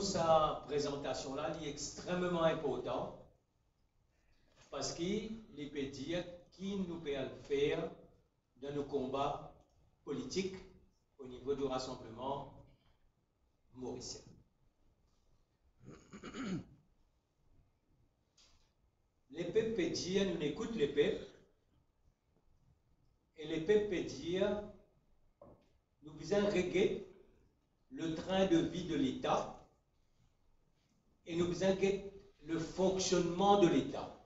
nous, sa présentation-là, est extrêmement important parce qu'il peut dire qui nous peut le faire dans nos combats politiques au niveau du rassemblement mauricien. Les peuples peuvent dire, nous écoutons les peuples, et les peuples peuvent dire, nous devons régler le train de vie de l'État et nous devons régler le fonctionnement de l'État.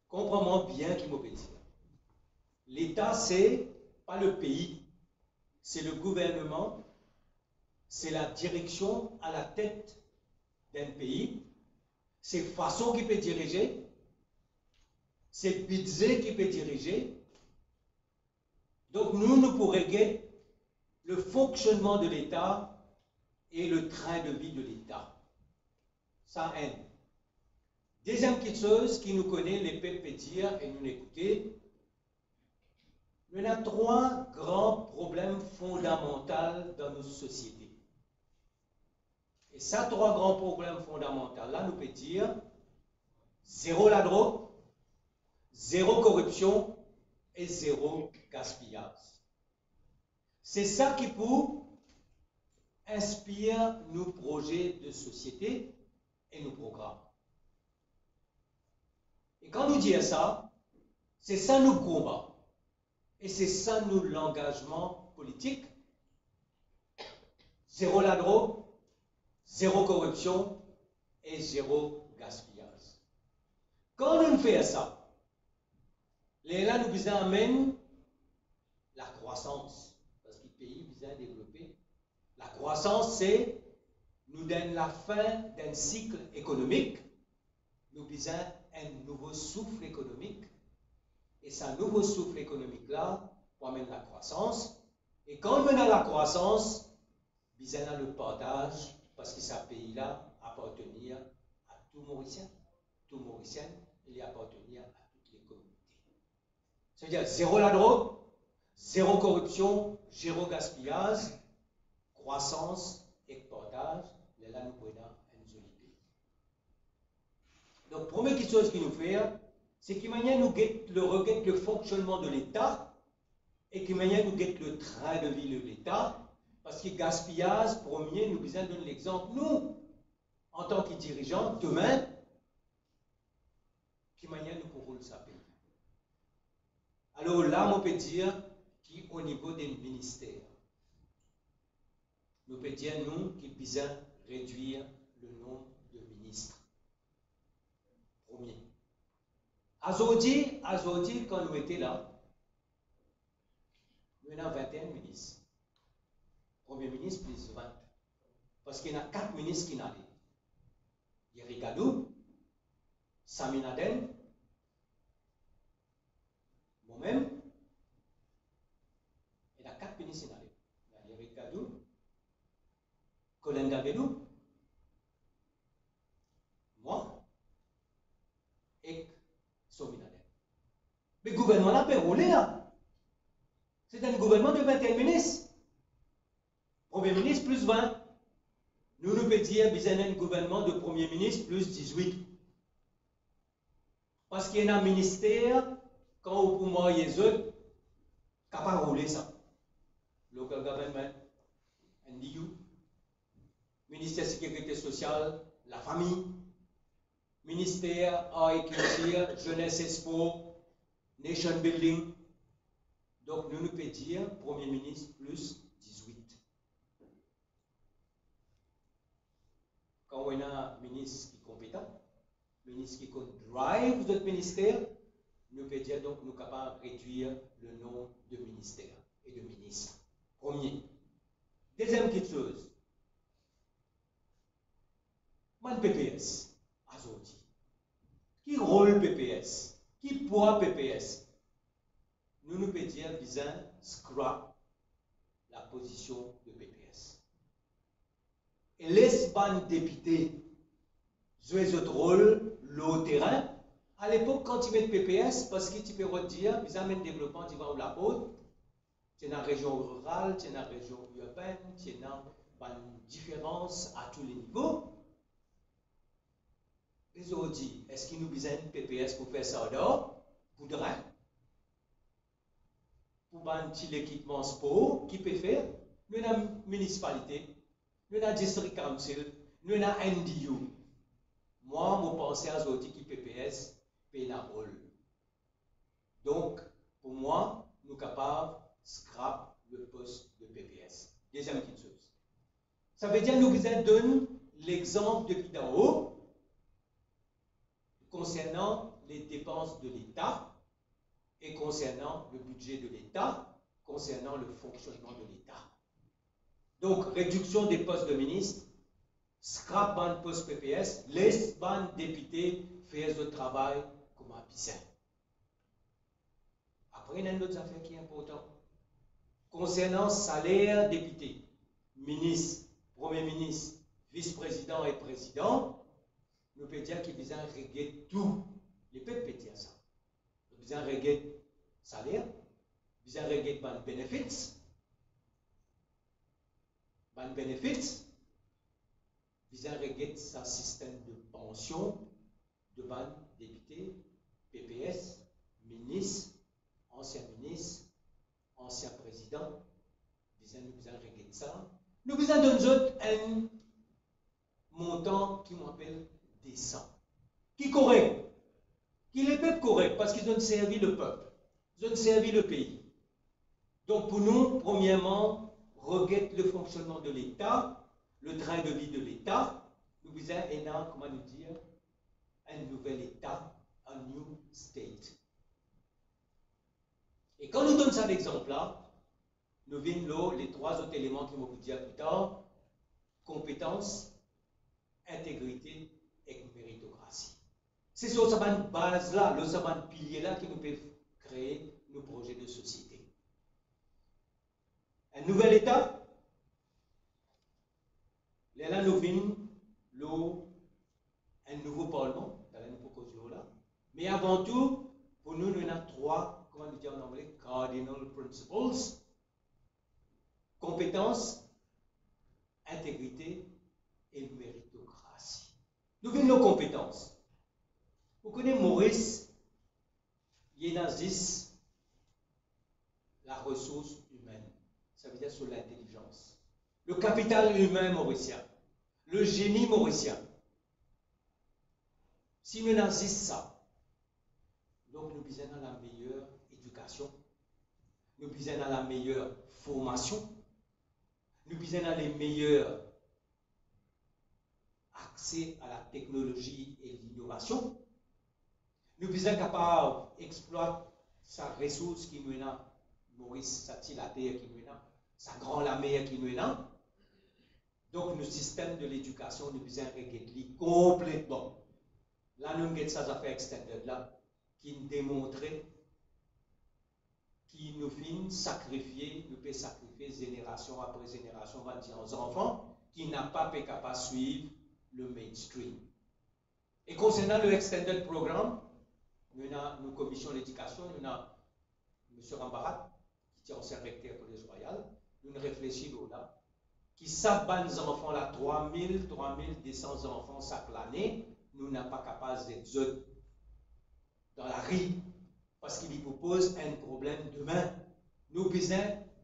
Comprenons bien qui m'a dit. L'État, c'est pas le pays, c'est le gouvernement, c'est la direction à la tête d'un pays, c'est façon qui peut diriger, c'est budget qui peut diriger. Donc nous pourrons régler le fonctionnement de l'État et le train de vie de l'État. Ça, un. Deuxième petite chose qui nous connaît, les peuples dire et nous écouter, il y a trois grands problèmes fondamentaux dans nos sociétés. Et ces trois grands problèmes fondamentaux, là, nous peut dire zéro la drogue, zéro corruption et zéro gaspillage. C'est ça qui peut inspirer nos projets de société et nos programmes. Et quand nous disons ça, c'est ça nos combats. Et c'est ça nos l'engagement politique. Zéro la drogue, zéro corruption et zéro gaspillage. Quand nous faisons ça, là nous devons amener la croissance. Parce que le pays besoin développer. La croissance, c'est nous donne la fin d'un cycle économique. Nous besoin un nouveau souffle économique. Et ce nouveau souffle économique-là pour amener la croissance. Et quand on a la croissance, besoin a le partage, parce que ce pays-là appartient à tout Mauricien. Tout Mauricien, il appartient à toutes les communautés. C'est-à-dire zéro la drogue, zéro corruption, zéro gaspillage, croissance et partage. Là, nous prenons un joli pays. Donc, première chose qu'il nous fait, c'est qu'il manière nous reguette le fonctionnement de l'État et qu'il manière nous guette le train de vie de l'État. Parce que gaspillage, premier, nous besoin donner l'exemple, nous, en tant que dirigeants, demain, qui manière nous pourrons le saper. Alors là, on peut dire qu'au niveau des ministères, nous peut dire, nous, qui besoin réduire le nombre de ministres. Premier. Aujourd'hui, quand nous étions là, nous avons 21 ministres. Premier ministre plus 20. Parce qu'il y en a 4 ministres qui n'allaient. Yeri Gadou, Sami Naden, moi-même, il y a 4 ministres qui n'allaient. Il y a Yeri Gadou, Colin Davelou, moi, et Sami Naden. Mais le gouvernement n'a pas roulé là. C'est un gouvernement de 21 ministres. Premier ministre plus 20. Nous pouvons dire qu'il y a un gouvernement de Premier ministre plus 18. Parce qu'il y a un ministère, quand on peut voir les autres, capable de rouler ça. Local government, NDU, ministère de la Sécurité sociale, la famille, ministère agriculture, jeunesse et sport, nation building. Donc nous pouvons dire Premier ministre plus 18. Quand on a un ministre qui est compétent, ministre qui compte drive notre ministère, nous pouvons dire donc nous sommes capables de réduire le nombre de ministères et de ministres. Premier. Deuxième petite chose. Man PPS, aujourd'hui. Qui rôle PPS? Qui poids PPS? Nous pouvons dire besoin scrap la position de PPS. Et l'Espagne député jouer ce rôle, le terrain, à l'époque, quand tu mets PPS, parce que tu peux redire, ils amènent le développement, tu vas où la haute, tu es dans la région rurale, tu es dans la région urbaine, tu es dans une différence à tous les niveaux. Les autres disent, est-ce qu'il nous besoin de PPS pour faire ça dehors? Pour de rien. Pour un petit équipement sport, qui peut faire? Nous avons une municipalité, nous avons un district council, nous avons un NDU. Moi, je pense à autres qui PPS, paye un rôle. Donc, pour moi, nous sommes capables de scrap le poste de PPS. Deuxième petite chose. Ça veut dire que nous vous donner l'exemple depuis d'en haut concernant les dépenses de l'État et concernant le budget de l'État, concernant le fonctionnement de l'État. Donc, réduction des postes de ministres, scrap ban poste PPS, laisse ban députés faire le travail comme un piscin. Après, il y a une autre affaire qui est importante. Concernant salaire député, ministre, premier ministre, vice-président et président, nous pouvons dire qu'ils visent à régler tout. Les peuples peuvent dire ça. Nous visons à régler salaire, nous visons à régler les bénéfices. Les bénéfices, nous visons à régler un système de pension de ban députés, PPS, ministre, ancien ministre, ancien président. Nous visons à régler ça. Nous visons à donner un montant qui m'appelle décent, qui est correct, qui est peuple correct, parce qu'ils ont servi le peuple, ils ont servi le pays. Donc pour nous, premièrement, regarde le fonctionnement de l'État, le train de vie de l'État, nous visons à, comment nous dire, un nouvel État, un new state. Et quand nous donnons ça l'exemple-là, nous venons les trois autres éléments qui vont vous dire plus tard, compétence, intégrité et méritocratie. C'est sur cette base-là, ce pilier-là qui nous peut créer nos projets de société. Un nouvel État, là nous venons un nouveau Parlement, dans la nouvelle là. Mais avant tout, pour nous, nous avons trois, comment on dit en anglais, cardinal principles. Compétence, intégrité et méritocratie. Nous venons nos compétences. Vous connaissez Maurice, il est dans 10, la ressource humaine. Ça veut dire sur l'intelligence. Le capital humain mauricien. Le génie mauricien. Si nous avons ça, donc nous besoin dans la meilleure éducation, nous besoin dans la meilleure formation, nous besoin dans les meilleurs accès à la technologie et l'innovation. Nous sommes capables d'exploiter sa ressource qui nous a, Maurice, sa la terre qui nous a, sa grande la mer qui nous a. Donc, le système de l'éducation, nous sommes régler complètement. Là, nous avons ces affaires extended là, qui nous démontrent, qui nous fait sacrifier, nous peut sacrifier génération après génération, on va dire aux enfants, qui n'a pas été capable de suivre le mainstream. Et concernant le extended programme, nous avons une commission d'éducation, nous avons M. Rambarat, qui est ancien recteur pour les royales, nous réfléchissons là, qui savent les enfants là, 3200 enfants chaque année, nous n'avons pas capable d'être dans la rue, parce qu'il propose un problème demain. Nous besoin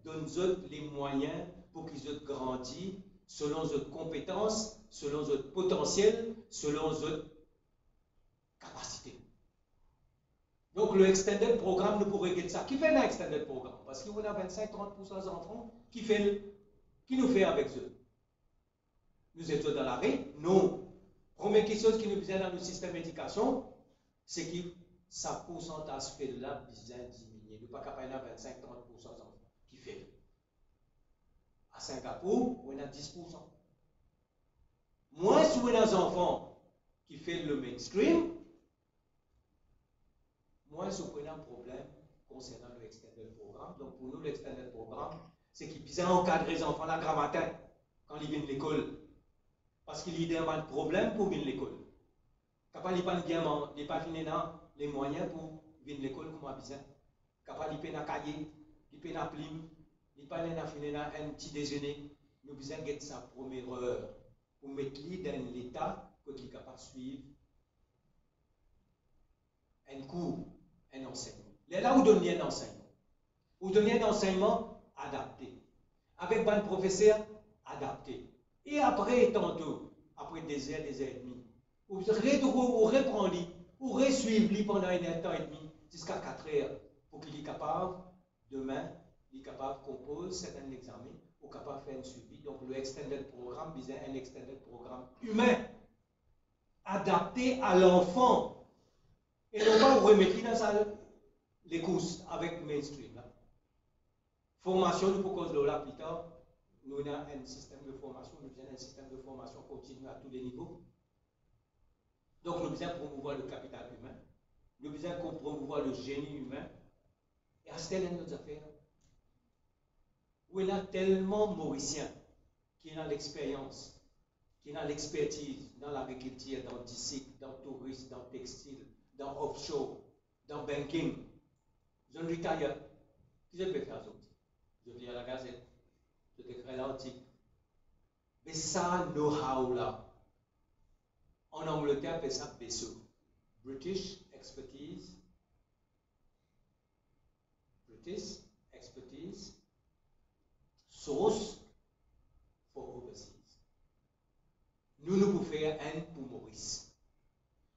donner les moyens pour qu'ils aient grandi selon leurs compétences, selon leur potentiel, selon leur capacité. Donc le extended programme, nous pourrions régler ça. Qui fait un extended programme? Parce qu'il y a 25-30% d'enfants qui nous fait avec eux. Nous étions dans la rue? Non. Première chose qui nous besoin dans le système d'éducation, c'est que sa pourcentage fait là besoin diminuer. Nous ne pas capable d'avoir 25-30% d'enfants qui fait. À Singapour, on a 10%. Moins si on a des enfants qui font le mainstream, moins si on a un problème concernant le extended programme. Donc pour nous, l'extended programme, c'est qu'il puisse encadrer les enfants là grand matin quand ils viennent à l'école. Parce qu'il y a un problème pour venir à l'école. Capable il pas bien, il pas fini dans les moyens pour venir à l'école comme besoin. Capable il peut na cahier, il peut na plume, il pas na fini dans un petit déjeuner, nous besoin de sa première heure pour mettre lui dans l'état que il est capable de suivre un cours, un enseignement. Là où donner un enseignement. Ou donner un enseignement adapté. Avec un professeur adapté. Et après, tantôt, après des heures et demie, ou reprendre, ou resuivre pendant un temps et demi, jusqu'à 4 heures, pour qu'il est capable, demain, il est capable de composer certains examens, ou capable de faire un suivi. Donc, le extended programme, c'est un extended programme humain, adapté à l'enfant. Et non pas remettre dans les courses avec mainstream. Là. Formation, nous proposons de là plus tard. Nous avons un système de formation, nous avons un système de formation continue à tous les niveaux. Donc, nous devons promouvoir le capital humain, nous devons promouvoir le génie humain. Et à ce stade de nos affaires, où il y a tellement Mauriciens qui ont l'expérience, qui ont l'expertise dans l'agriculture, dans le disque, dans le tourisme, dans le textile, dans offshore, dans banking. Je ne retire. Qu'est-ce que je peux faire d'autre? Je lis à la Gazette, je écris l'article. Mais ça, know-how là, en Angleterre, on appelle ça BESO. British Expertise. British Expertise Source for Overseas. Nous pouvons faire un pour Maurice.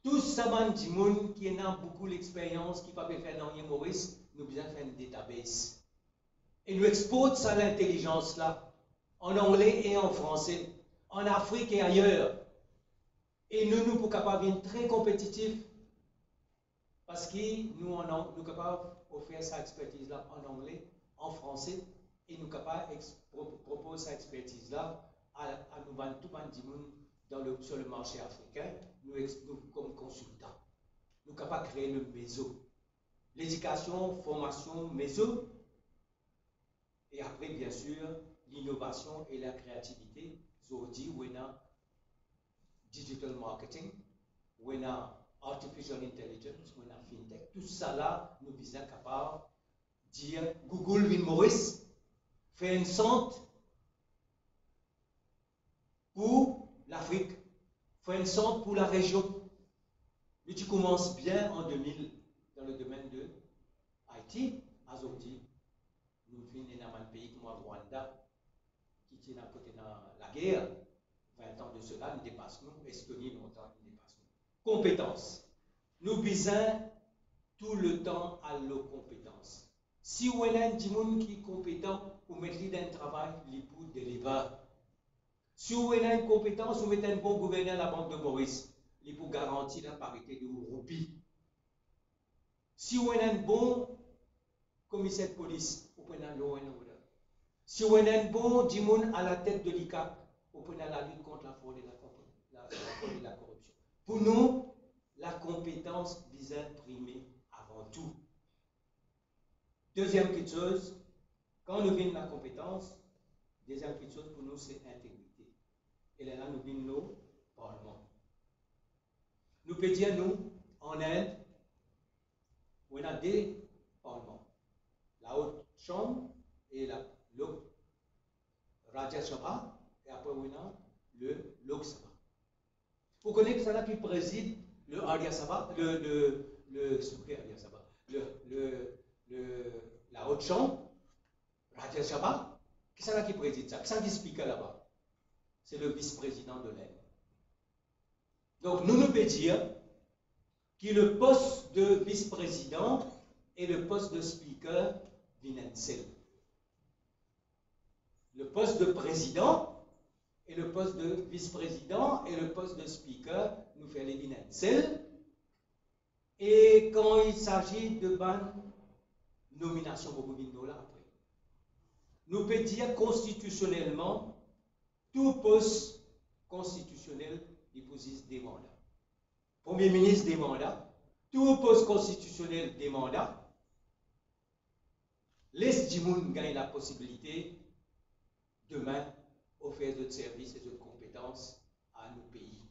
Tous ces gens qui ont beaucoup d'expérience, qui ne peuvent pas faire dans Maurice, nous devons faire une database. Et nous exportons ça l'intelligence là, en anglais et en français, en Afrique et ailleurs. Et nous sommes capables d'être très compétitifs parce que nous sommes capables d'offrir cette expertise là en anglais, en français, et nous sommes capables de proposer cette expertise là à nous vendre tout le monde sur le marché africain, nous comme consultants. Nous sommes capables de créer le MESO. L'éducation, formation, MESO. Et après, bien sûr, l'innovation et la créativité. Aujourd'hui, on a digital marketing, on a artificial intelligence, on a fintech. Tout ça là, nous sommes capables de dire Google Vin Maurice fait un centre pour l'Afrique, fait un centre pour la région. Mais tu commences bien en 2000 dans le domaine de Haïti, aujourd'hui. Nous venons dans un pays comme le Rwanda, qui tient à côté de la guerre, 20 ans de cela, nous dépassons, Estonie, longtemps, nous dépassons. Compétences. Nous visons tout le temps à nos compétences. Si vous avez un gens qui est compétent, vous mettez dans un travail, il peut délivrer. Si vous avez une compétence, vous mettez un bon gouverneur à la Banque de Maurice, il peut garantir la parité de roupies. Si vous avez un bon commissaire de police, vous prenez un law and order. Si vous avez un bon dimoun à la tête de l'ICAP, vous prenez la lutte contre la fraude et la corruption. Pour nous, la compétence vise à primer avant tout. Deuxième petite chose, quand nous venons de la compétence, deuxième petite chose pour nous, c'est intégrité. Et là, nous venons nos parlements. Nous pouvons dire, nous, en Inde, on a des parlements. La haute chambre et le Rajya Sabha, et après on a le Lok Sabha. Vous connaissez ça là qui préside le Arya Sabha, la haute chambre, Rajya Sabha, qui c'est là qui préside ça? Qui c'est qui speaker là-bas? C'est le vice-président de l'Inde. Donc nous pouvons dire que le poste de vice-président et le poste de speaker viennent seul. Le poste de président et le poste de vice-président et le poste de speaker nous fait les viennent seul. Et quand il s'agit de bonne nomination, après, nous pouvons dire constitutionnellement, tout poste constitutionnel dépose des mandats. Premier ministre des mandats, tout poste constitutionnel des mandats. Les Djimoun gagnent la possibilité demain offrir d'autres services et d'autres compétences à nos pays.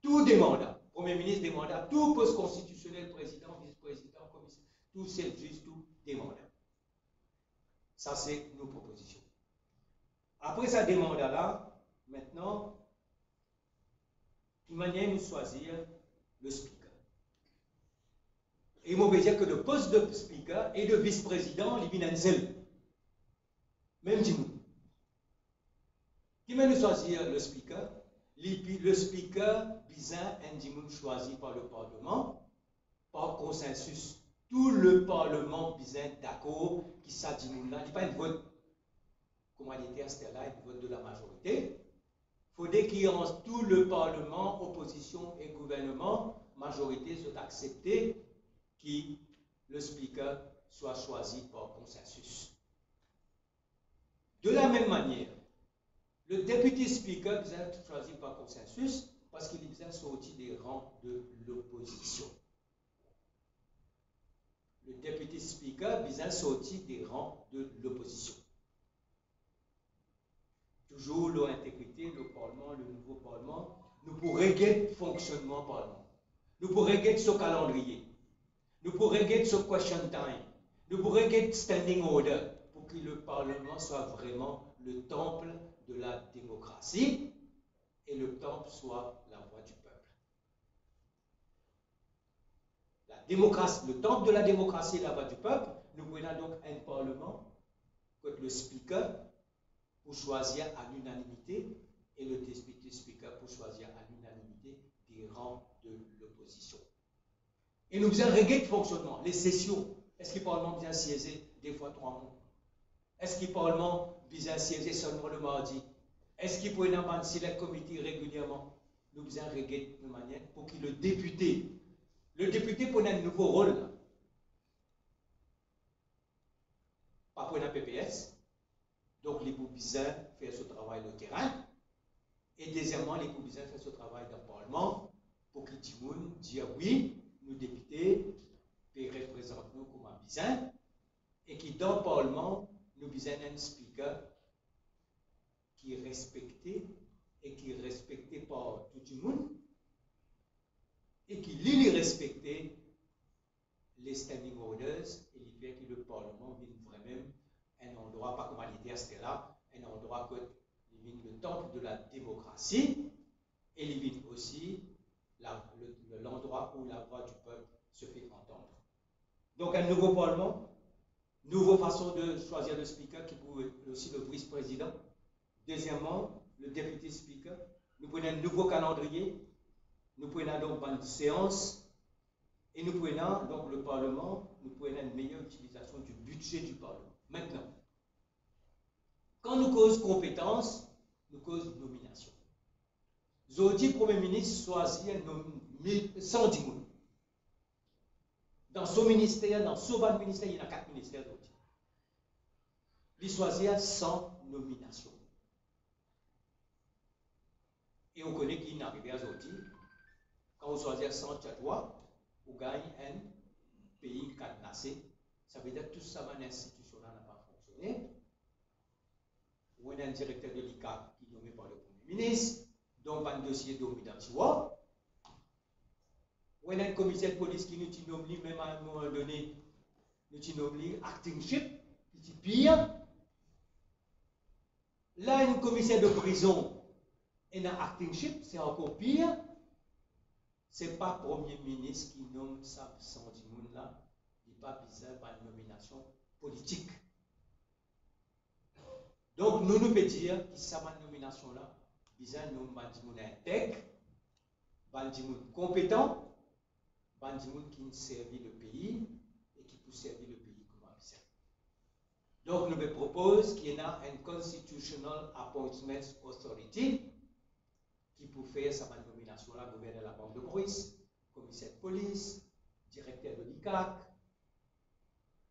Tout des mandats, Premier ministre des mandats, tout poste constitutionnel, président, vice-président, commissaire, tout c'est juste tout des mandats. Ça c'est nos propositions. Après Après sa demande là, maintenant, il manière de choisir le speaker. Et il m'a dire que le poste de speaker et de vice-président, il vient seul. Même du monde. Qui m'a choisir le speaker? Le speaker, bizarre, un choisi par le Parlement, par consensus. Tout le Parlement bizarre d'accord qui ça dit là, il n'y a pas un vote. Comment il était à ce là, un vote de la majorité. Il faudrait qu'il y ait tout le Parlement, opposition et gouvernement, majorité, soit accepté que le speaker soit choisi par consensus. De la même manière, le député speaker doit être choisi par consensus parce qu'il est sorti des rangs de l'opposition. Le député speaker doit sortir des rangs de l'opposition. Toujours l'intégrité, le Parlement, le nouveau Parlement, nous pourrons régler le fonctionnement du Parlement. Nous pourrons régler ce calendrier. Nous pourrons régler ce question time. Nous pourrons régler standing order pour que le Parlement soit vraiment le temple de la démocratie et le temple soit la voix du peuple. Le temple de la démocratie et la voix du peuple, nous prenons donc un Parlement que le speaker pour choisir à l'unanimité et le député speaker pour choisir à l'unanimité des rangs de l'opposition. Et nous faisons régler le fonctionnement, les sessions. Est-ce que le Parlement vient siéger des fois 3 mois? Est-ce que le Parlement vient siéger seulement le mardi? Est-ce qu'il peut y avoir un select committee régulièrement? Nous faisons régler de manière pour que le député prenne un nouveau rôle. Pas pour un PPS. Donc, les besoin faire ce travail de terrain. Et deuxièmement, les besoin faire ce travail dans le Parlement pour que tout le monde dise oui, nous députés, représentent nous comme un besoin. Et que dans le Parlement, nous besoin un speaker qui est respecté et qui est respecté par tout le monde et qui lui respecter les standing orders et il fait que le Parlement vienne vraiment un endroit, pas comme à l'idée à là, un endroit que il vient le temple de la démocratie et il vient aussi l'endroit où la voix du peuple se fait entendre. Donc un nouveau Parlement, nouvelle façon de choisir le speaker qui peut être aussi le vice-président. Deuxièmement, le député speaker. Nous prenons un nouveau calendrier. Nous prenons donc une séance. Et nous prenons donc le Parlement, nous prenons une meilleure utilisation du budget du Parlement. Maintenant, quand nous causons compétence, nous causons nomination. Aujourd'hui, Premier ministre choisit 110 personnes. Dans son ministère, dans son bas ministère, il y a 4 ministères aujourd'hui. Il choisit 100 nominations. Et on connaît qu'il n'arrive pas aujourd'hui. Quand on choisit 100 tchadouas, on gagne un pays cadenassé. Ça veut dire que tout ça, une institution n'a pas fonctionné. On a un directeur de l'ICA qui est nommé par le Premier ministre, donc un dossier dominant. On a un commissaire de police qui nous nomme même à un moment donné, nous nomme acting ship, qui est pire. Là, un commissaire de prison et un acting ship, c'est encore pire. Ce n'est pas le Premier ministre qui nomme ça sans du monde là. Il n'est pas bizarre par une nomination politique. Donc, nous pouvons dire que ça va une nomination là, bizarre nomme Bandimoun intègre, Bandimoun compétent, Bandimoun qui servit le pays et qui peut servir le pays comme un bizarre. Donc, nous me propose qu'il y ait un Constitutional Appointments Authority qui peut faire sa nomination là, gouverneur de la Banque de Maurice, commissaire de police, directeur de l'ICAC,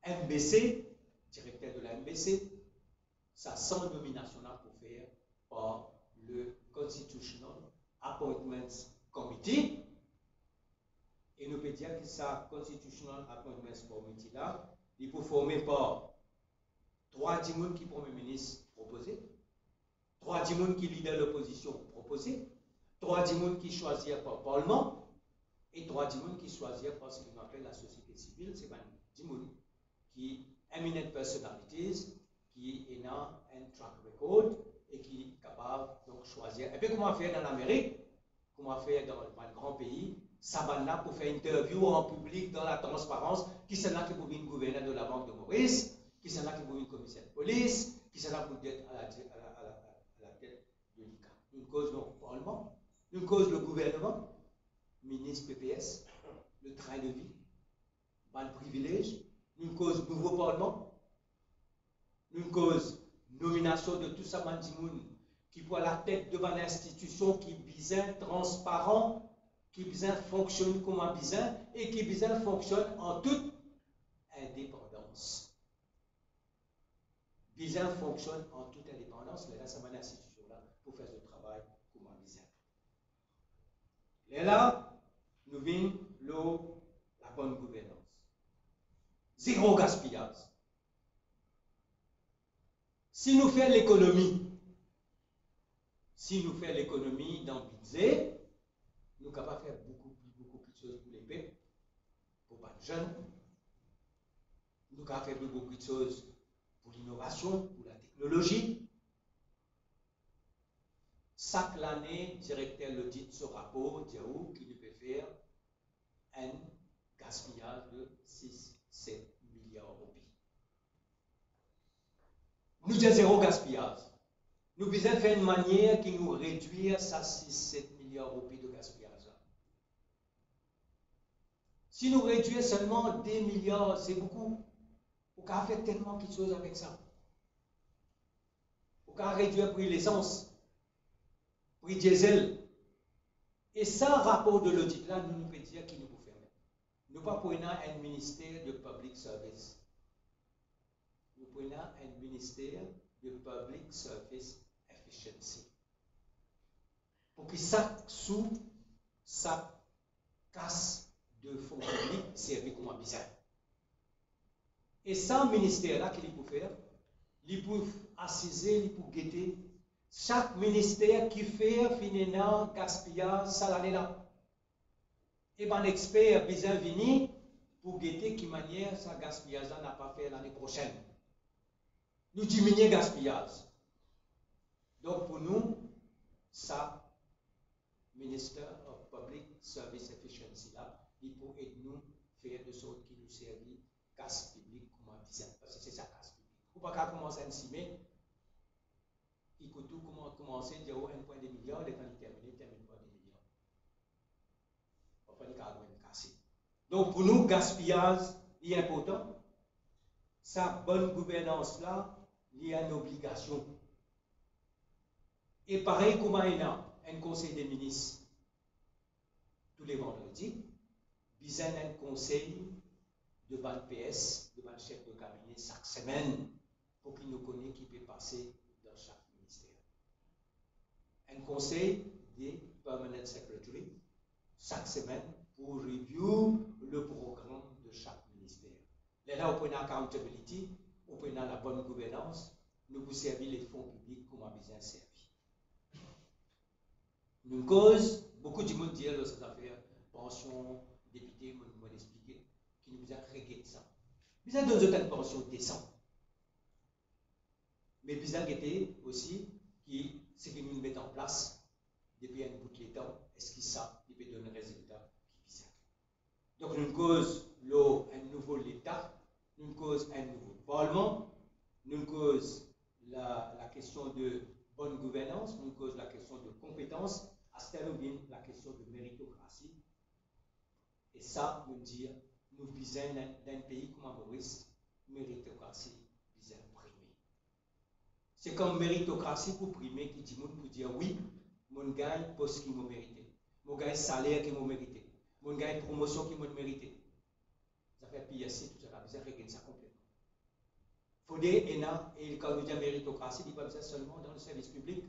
MBC, directeur de la MBC, ça 100 nominations là pour faire par le Constitutional Appointments Committee. Et nous pouvons dire que ça Constitutional Appointments Committee là, il peut former par 3 personnes qui Premier ministre proposé, 3 personnes qui leader l'opposition proposé, 3 personnes qui choisissent par Parlement et 3 personnes qui choisissent par ce qu'on appelle la société civile. C'est 10 personnes qui eminent personalities qui ont un track record et choisir. Et puis, comment faire dans l'Amérique, comment faire dans le grand pays, ça va là pour faire interview en public dans la transparence, qui c'est là qui pour une gouverneur de la Banque de Maurice, qui c'est là qui pour une commissaire de police, qui c'est là pour être à la tête de l'ICA. Une cause le Parlement, une cause le gouvernement, ministre PPS, le train de vie, le privilège, une cause nouveau Parlement, une cause nomination de tout ça, Mandimoun, qui pour la tête devant l'institution qui bizarre, transparent, qui bizarre fonctionne comme un bizarre et qui bizarre fonctionne en toute indépendance. Bizarre fonctionne en toute indépendance, mais là, ça m'a l'institution là pour faire ce travail comme un bizarre. Et là, nous venons la bonne gouvernance. Zéro gaspillage. Si nous faisons l'économie, dans le budget, nous sommes capables de faire beaucoup plus de choses pour les peuples, pour les jeunes. Nous sommes capables de faire beaucoup de choses pour l'innovation, pour la technologie. Chaque année, le directeur le dit ce rapport, dit qu'il peut faire un gaspillage de 6-7 milliards de roupies. Nous disons zéro gaspillage. Nous devons faire une manière qui nous réduire ça 6-7 milliards de roupies de gaspillage. Si nous réduisons seulement 2 milliards, c'est beaucoup. On peut faire tellement de choses avec ça. On peut réduire le prix de l'essence, le prix diesel. Et ça, rapport de l'audit là, nous pouvons dire qu'il nous faut faire. Nous ne pouvons pas prendre un ministère de public service. Nous prenons un ministère de Public Service Efficiency. Pour que ça casse de fonds publics servi comme un bizarre. Et ça, ministère-là, qu'il peut faire, il peut assiser, il peut guetter. Chaque ministère qui fait finalement gaspillage, ça l'année-là. Et bien, l'expert bizarre venu pour guetter qui manière ça gaspillage n'a pas fait l'année prochaine. Nous diminuons le gaspillage. Donc pour nous, ça, Minister of Public Service Efficiency, là, il faut aider nous faire de sorte qu'il nous servit casse public comme un bizarre. Parce que c'est ça, casse public. Il ne faut pas commencer à estimer. Il faut tout commencer à dire 1,2 milliard, et quand il termine par 2 milliards. Il ne faut pas dire qu'il casser. Donc pour nous, gaspillage est important. Sa bonne gouvernance là, il y a une obligation. Et pareil comme il y a un conseil des ministres tous les vendredis, il y a un conseil de ban PS, de ban chef de cabinet chaque semaine pour qu'il nous connaisse qui peut passer dans chaque ministère. Un conseil des permanent secretary chaque semaine pour review le programme de chaque ministère. Là, on prend accountability, on prend la bonne gouvernance, nous vous servir les fonds publics comme on a besoin servi. Nous cause, beaucoup de monde disent dans cette affaire, pension, député, moi expliquer, qui nous a créé ça. Nous avons donné une pension décente. Mais nous avons été aussi, ce que nous mettons en place depuis un bout de temps, est-ce que ça peut donner un résultat qui bizarre. Donc nous cause un nouveau l'État, nous cause un nouveau Parlement, nous cause la question de bonne gouvernance, nous cause la question de compétence, à ce terme la question de méritocratie. Et ça, nous dire, nous visons d'un pays comme Maurice, méritocratie vise primer. C'est comme méritocratie pour primer qui dit pour dire oui, mon gagne poste qui m'a mérité, mon gagne salaire qui m'a mérité, mon gagne promotion qui m'a mérité. Ça fait PSC, tout ça, ça fait ça complètement. Faudrait, et quand nous disons méritocratie, il n'est pas besoin seulement dans le service public,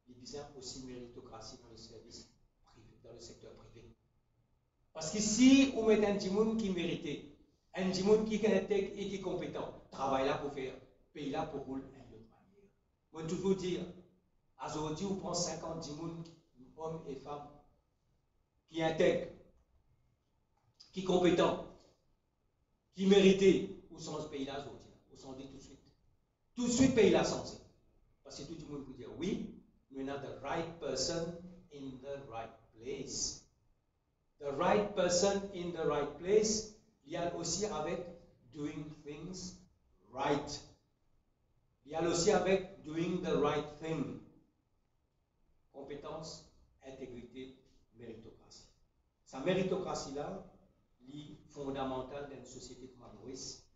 il y a aussi méritocratie dans le service privé, dans le secteur privé. Parce qu'ici, on met un djimoun qui mérite, un djimoun qui est intègre et qui est compétent, travaille là pour faire, paye là pour rouler d'une autre manière. Moi, toujours dire, aujourd'hui, on prend 50 djimoun, hommes et femmes, qui intègrent, qui sont compétents, qui méritent, où sont ce pays-là aujourd'hui, où sont dit tout de suite. Tout de suite, pays-là censé. Parce que tout le monde peut dire oui, nous avons the right person in the right place. The right person in the right place, il y a aussi avec doing things right. Il y a aussi avec doing the right thing. Compétence, intégrité, méritocratie. Sa méritocratie-là, est fondamentale dans une société comme la Maurice,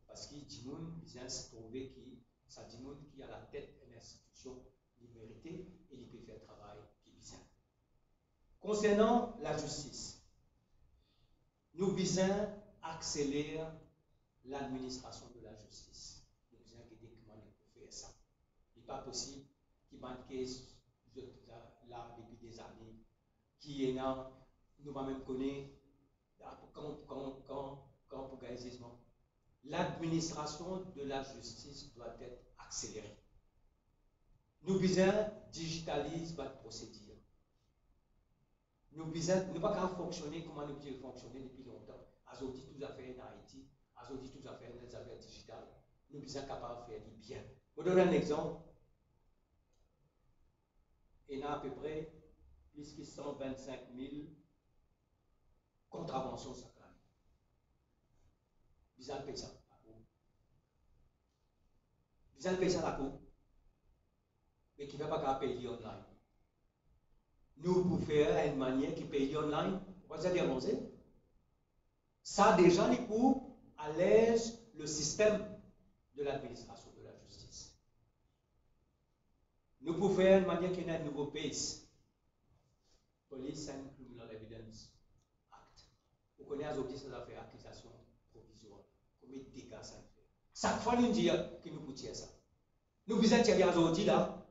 parce qu'il dit qu'il se trouver qui, ça dit qui a la tête d'une institution, il mérite et il peut faire travail qui bizarre. Concernant la justice, nous visons accélérer l'administration de la justice. Nous visons guider comment on peut faire ça. Il n'est pas possible qu'il manque là depuis des années, qui est là, nous va même connaître quand pour gagner ces mots. L'administration de la justice doit être accélérée. Nous visons digitaliser votre procédure. Nous visons ne pas fonctionner comme nous devons fonctionner depuis longtemps. Aujourd'hui, toutes les affaires en Haïti, aujourd'hui, toutes les affaires digitales. Nous sommes capables de faire du bien. Je vous donne un exemple. Il y a à peu près plus de 125 000 contraventions chaque année. Vous allez payer ça à la cour. Vous allez payer ça à la cour. Mais qui ne va pas payer online. Nous pouvons faire une manière qui paye online. Vous allez avancer. Ça, déjà, les cours allège le système de l'administration de la justice. Nous pouvons faire une manière qui est un nouveau PACE, Police and Criminal Evidence Act. Vous connaissez aujourd'hui ces affaires accusation provisoire. Combien de dégâts ça fait? Chaque fois, nous disons que nous pouvons ça. Nous visons tirer aujourd'hui là,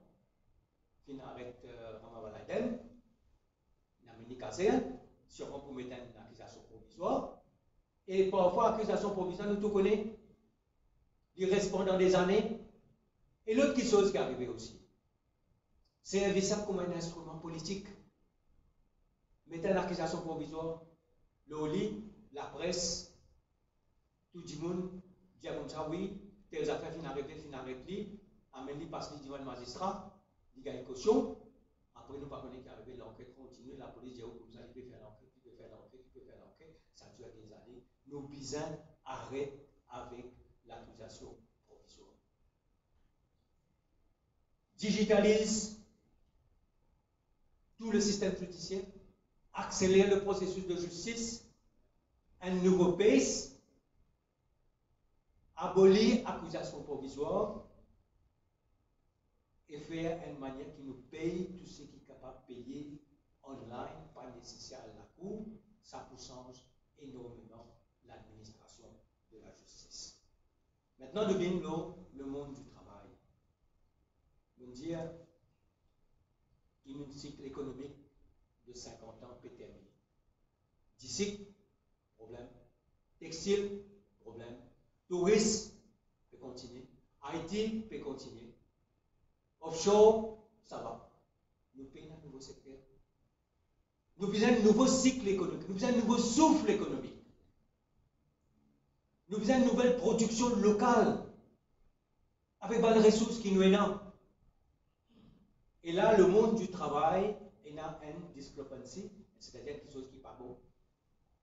qui arrête Ramavalaiden, Namini Kazer, sur on peut mettre une accusation provisoire. Et parfois, accusation provisoire, nous tout connaissons. Il reste pendant des années. Et l'autre chose qui est arrivée aussi, c'est ça comme un instrument politique. Mettez une accusation provisoire, l'OLI, la presse, tout le monde dit comme ça, oui, telles affaires fin arrêtées, amène-les parce qu'il dit un magistrat, il gagne caution. Après, nous ne connaissons pas qu'il arrive l'enquête continue, la police dit comme ça, il peut faire l'enquête, il peut faire l'enquête, il peut faire l'enquête, ça dure des années. Nous visons arrêter avec l'accusation provisoire. Digitalise tout le système judiciaire, accélère le processus de justice, un nouveau PACE, abolir accusation provisoire et faire une manière qui nous paye tout ce qui est capable de payer online, pas nécessaire à la cour, ça peut changer énormément l'administration de la justice. Maintenant, nous venons le monde du travail. Nous dire qu'il y a un cycle économique de 50 ans peut terminer. D'ici, problème. Textile, problème. Tourisme peut continuer. Haïti peut continuer. Offshore, ça va. Nous payons un nouveau secteur. Nous faisons un nouveau cycle économique. Nous faisons un nouveau souffle économique. Nous faisons une nouvelle production locale avec des ressources qui nous énorment. Et là, le monde du travail est a une discrepancy, c'est-à-dire quelque chose qui n'est pas bon,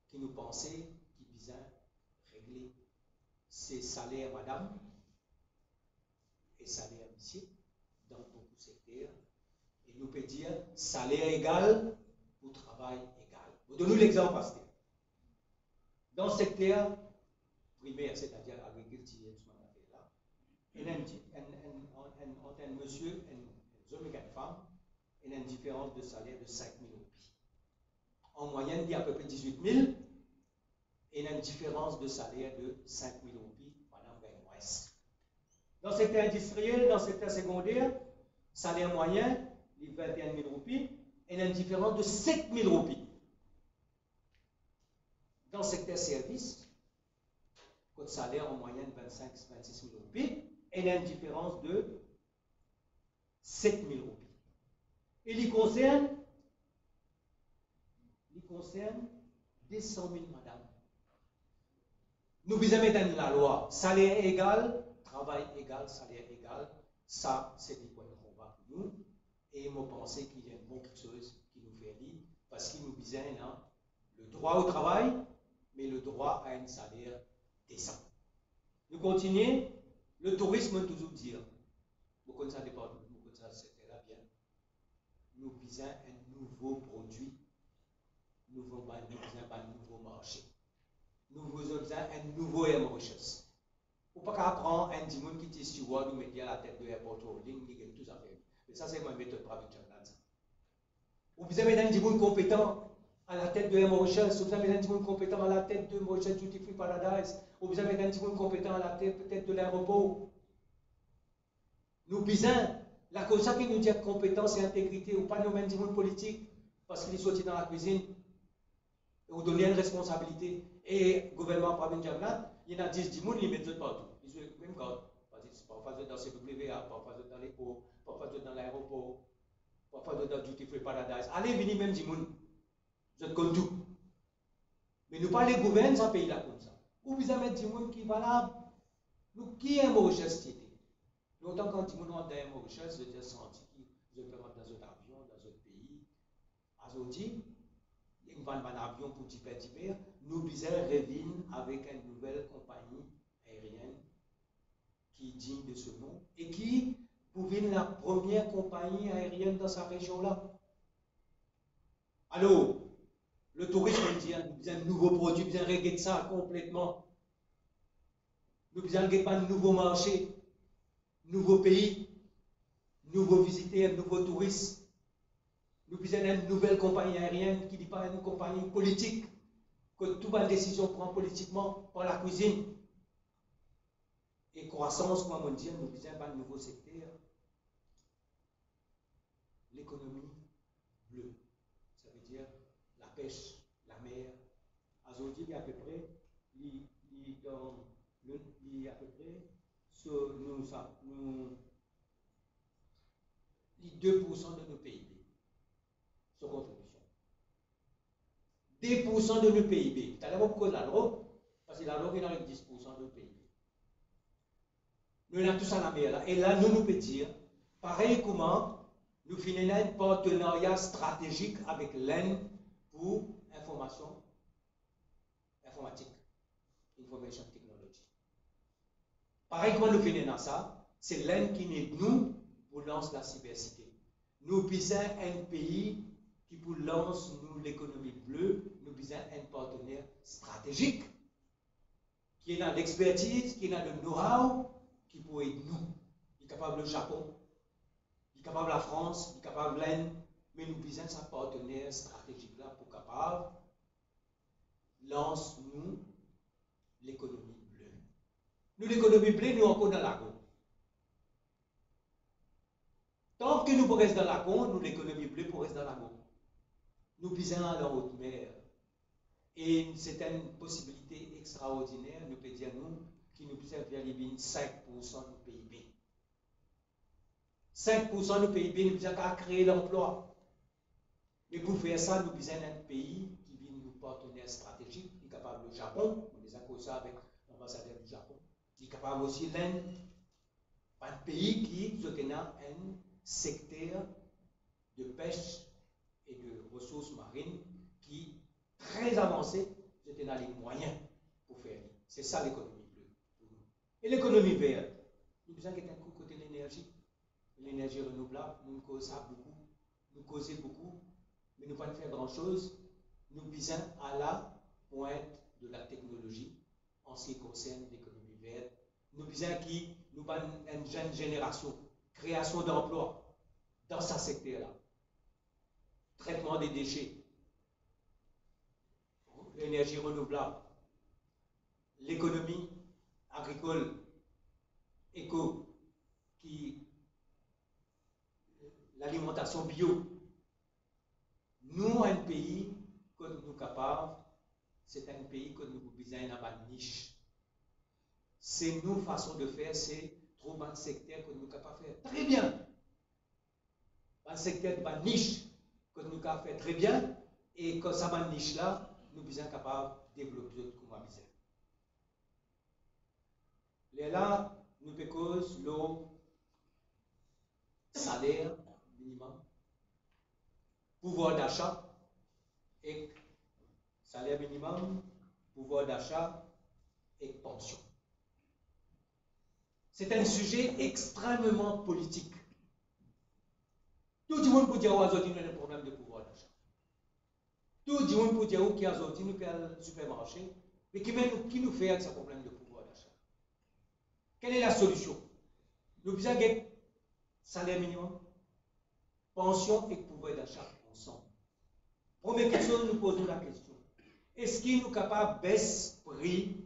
qui nous pensait, qui vise régler ses salaires, madame, et salaires, monsieur, dans beaucoup de secteurs. Et nous peut dire salaire égal ou travail égal. Vous donnez l'exemple, pasteur. Dans le secteur primaire, c'est-à-dire agriculture, il y a un monsieur, un homme et une femme, il y a une différence de salaire de 5 000 roupies. En moyenne, il y a à peu près 18 000, et il y a une différence de salaire de 5 000 roupies pendant 20 mois. Dans le secteur industriel, dans le secteur secondaire, salaire moyen, il y a 21 000 roupies, et il y a une différence de 7 000 roupies. Dans le secteur service, le salaire en moyenne 25-26 000 roupies, et il y a une différence de 7 000 roupies. Et il concerne 200 000 madames. Nous visons mettre dans la loi salaire égal, travail égal, salaire égal. Ça, c'est des points de combat pour nous. et je pense qu'il y a une bonne chose qui nous fait dire, parce qu'il nous disait le droit au travail, mais le droit à un salaire décent. Nous continuons, le tourisme, toujours dire, beaucoup de ça dépend, beaucoup de ça c'était là bien. Nous visons un nouveau produit, nous visons un nouveau marché. Nous visons un nouveau Mauritius. Ou pas qu'apprendre un dimanche qui dit steward ou mettre à la tête de l'airport holding, il y a tout ça fait. Mais ça, c'est ma méthode pratique. Ou vous avez un dimanche compétent à la tête de Mauritius, ou vous avez un dimanche compétent à la tête de Mauritius Duty Free Paradise, ou vous avez un dimanche compétent à la tête peut-être de l'aéroport. Nous bisons, la cause qui nous dit compétence et intégrité, ou pas nous mêmes dimanche politique, parce qu'il est sorti dans la cuisine, ou donner une responsabilité. Et le gouvernement par Benjamin, il y en a 10 dimanches, ils mettent partout. Ils ont même quand, parfois dans CWA, parfois dans les pots, parfois dans l'aéroport, parfois dans Duty Free Paradise. Allez, venez même dimanche. Vous êtes comme tout. Mais nous pas les gouverner dans ce pays-là comme ça. Ou vous avez des gens qui sont valables. Nous, qui est Mauritius? Nous, autant quand nous sommes dans Mauritius, vous avez senti que vous êtes dans un avion, dans un pays. Aujourd'hui, il y a un avion pour Tipper. Nous visons revenir avec une nouvelle compagnie aérienne qui est digne de ce nom et qui pouvait être la première compagnie aérienne dans sa région-là. Alors, le tourisme dit, nous besoin de nouveaux produits, nous besoin de régler ça complètement. Nous besoin de un nouveau marché, nouveau pays, nouveaux visiteurs, nouveaux touristes. Nous besoin d'une nouvelle compagnie aérienne qui n'est pas une compagnie politique, que toute la décision prend politiquement par la cuisine. Et croissance, comme on dit, nous besoin d'un nouveau secteur. L'économie bleue, ça veut dire la pêche, la mer. Aujourd'hui, il y a à peu près, à peu près, les 2% de nos PIB, sur contribution. 2% de nos PIB. Tu as d'abord pourquoi la drogue? Parce que la drogue est avec 10% de nos PIB. Nous avons tout ça dans la mer là. Et là, nous pouvons dire, pareil comment nous finissons un partenariat stratégique avec l'Inde pour informatique, information technology. Pareil comment nous finissons ça, c'est l'Inde qui est nous pour lancer la cybersécurité. Nous visons un pays qui pour lancer l'économie bleue, nous visons un partenaire stratégique qui a l'expertise, qui a le know-how, qui peut aider nous. Il est capable le Japon, il est capable la France, il est capable l'Inde, mais nous visons un partenaire stratégique là pour capable lance nous l'économie bleue. Nous l'économie bleue, nous encore dans la côte. Tant que nous restons dans la côte, nous l'économie bleue pour rester dans la côte. Nous visons à la haute mer. Et c'est une possibilité extraordinaire, nous pouvons dire nous, qui nous puisse faire les 5% du PIB. 5% du PIB, nous pouvons créer l'emploi. Mais pour faire ça, nous avons un pays qui vient nous partenaire stratégique, qui est capable le Japon, on les a causé avec l'ambassadeur du Japon, qui est capable aussi l'Inde, un pays qui a un secteur de pêche et de ressources marines qui est très avancé, c'était dans les moyens pour faire. C'est ça l'économie bleue. Et l'économie verte, nous avons besoin d'un côté de l'énergie renouvelable, nous causons ça beaucoup, nous causons beaucoup, mais nous ne pouvons pas faire grand-chose. Nous visons à la pointe de la technologie en ce qui concerne l'économie verte. Nous visons qui nous avons une jeune génération, création d'emplois dans ce secteur-là. Traitement des déchets, l'énergie renouvelable, l'économie agricole, éco, l'alimentation bio. Nous, un pays que nous sommes capables, c'est un pays que nous besoin dans une niche. C'est nous, façon de faire, c'est trouver un secteur que nous sommes capables de faire très bien. Un secteur de niche que nous sommes capables de faire très bien, et que ça niche-là, nous sommes capables de développer d'autres comme on besoin. Et là, nous pécons le salaire minimum pouvoir d'achat et salaire minimum, pouvoir d'achat et pension. C'est un sujet extrêmement politique. Tout le monde peut dire aujourd'hui nous avons un problème de pouvoir d'achat. Tout le monde peut dire qu'aujourd'hui nous avons un supermarché, mais qui nous fait avec ce problème de pouvoir d'achat? Quelle est la solution? Nous avons un salaire minimum, pension et pouvoir d'achat ensemble. Première question, nous posons la question. Est-ce qu'il nous capable de baisser le prix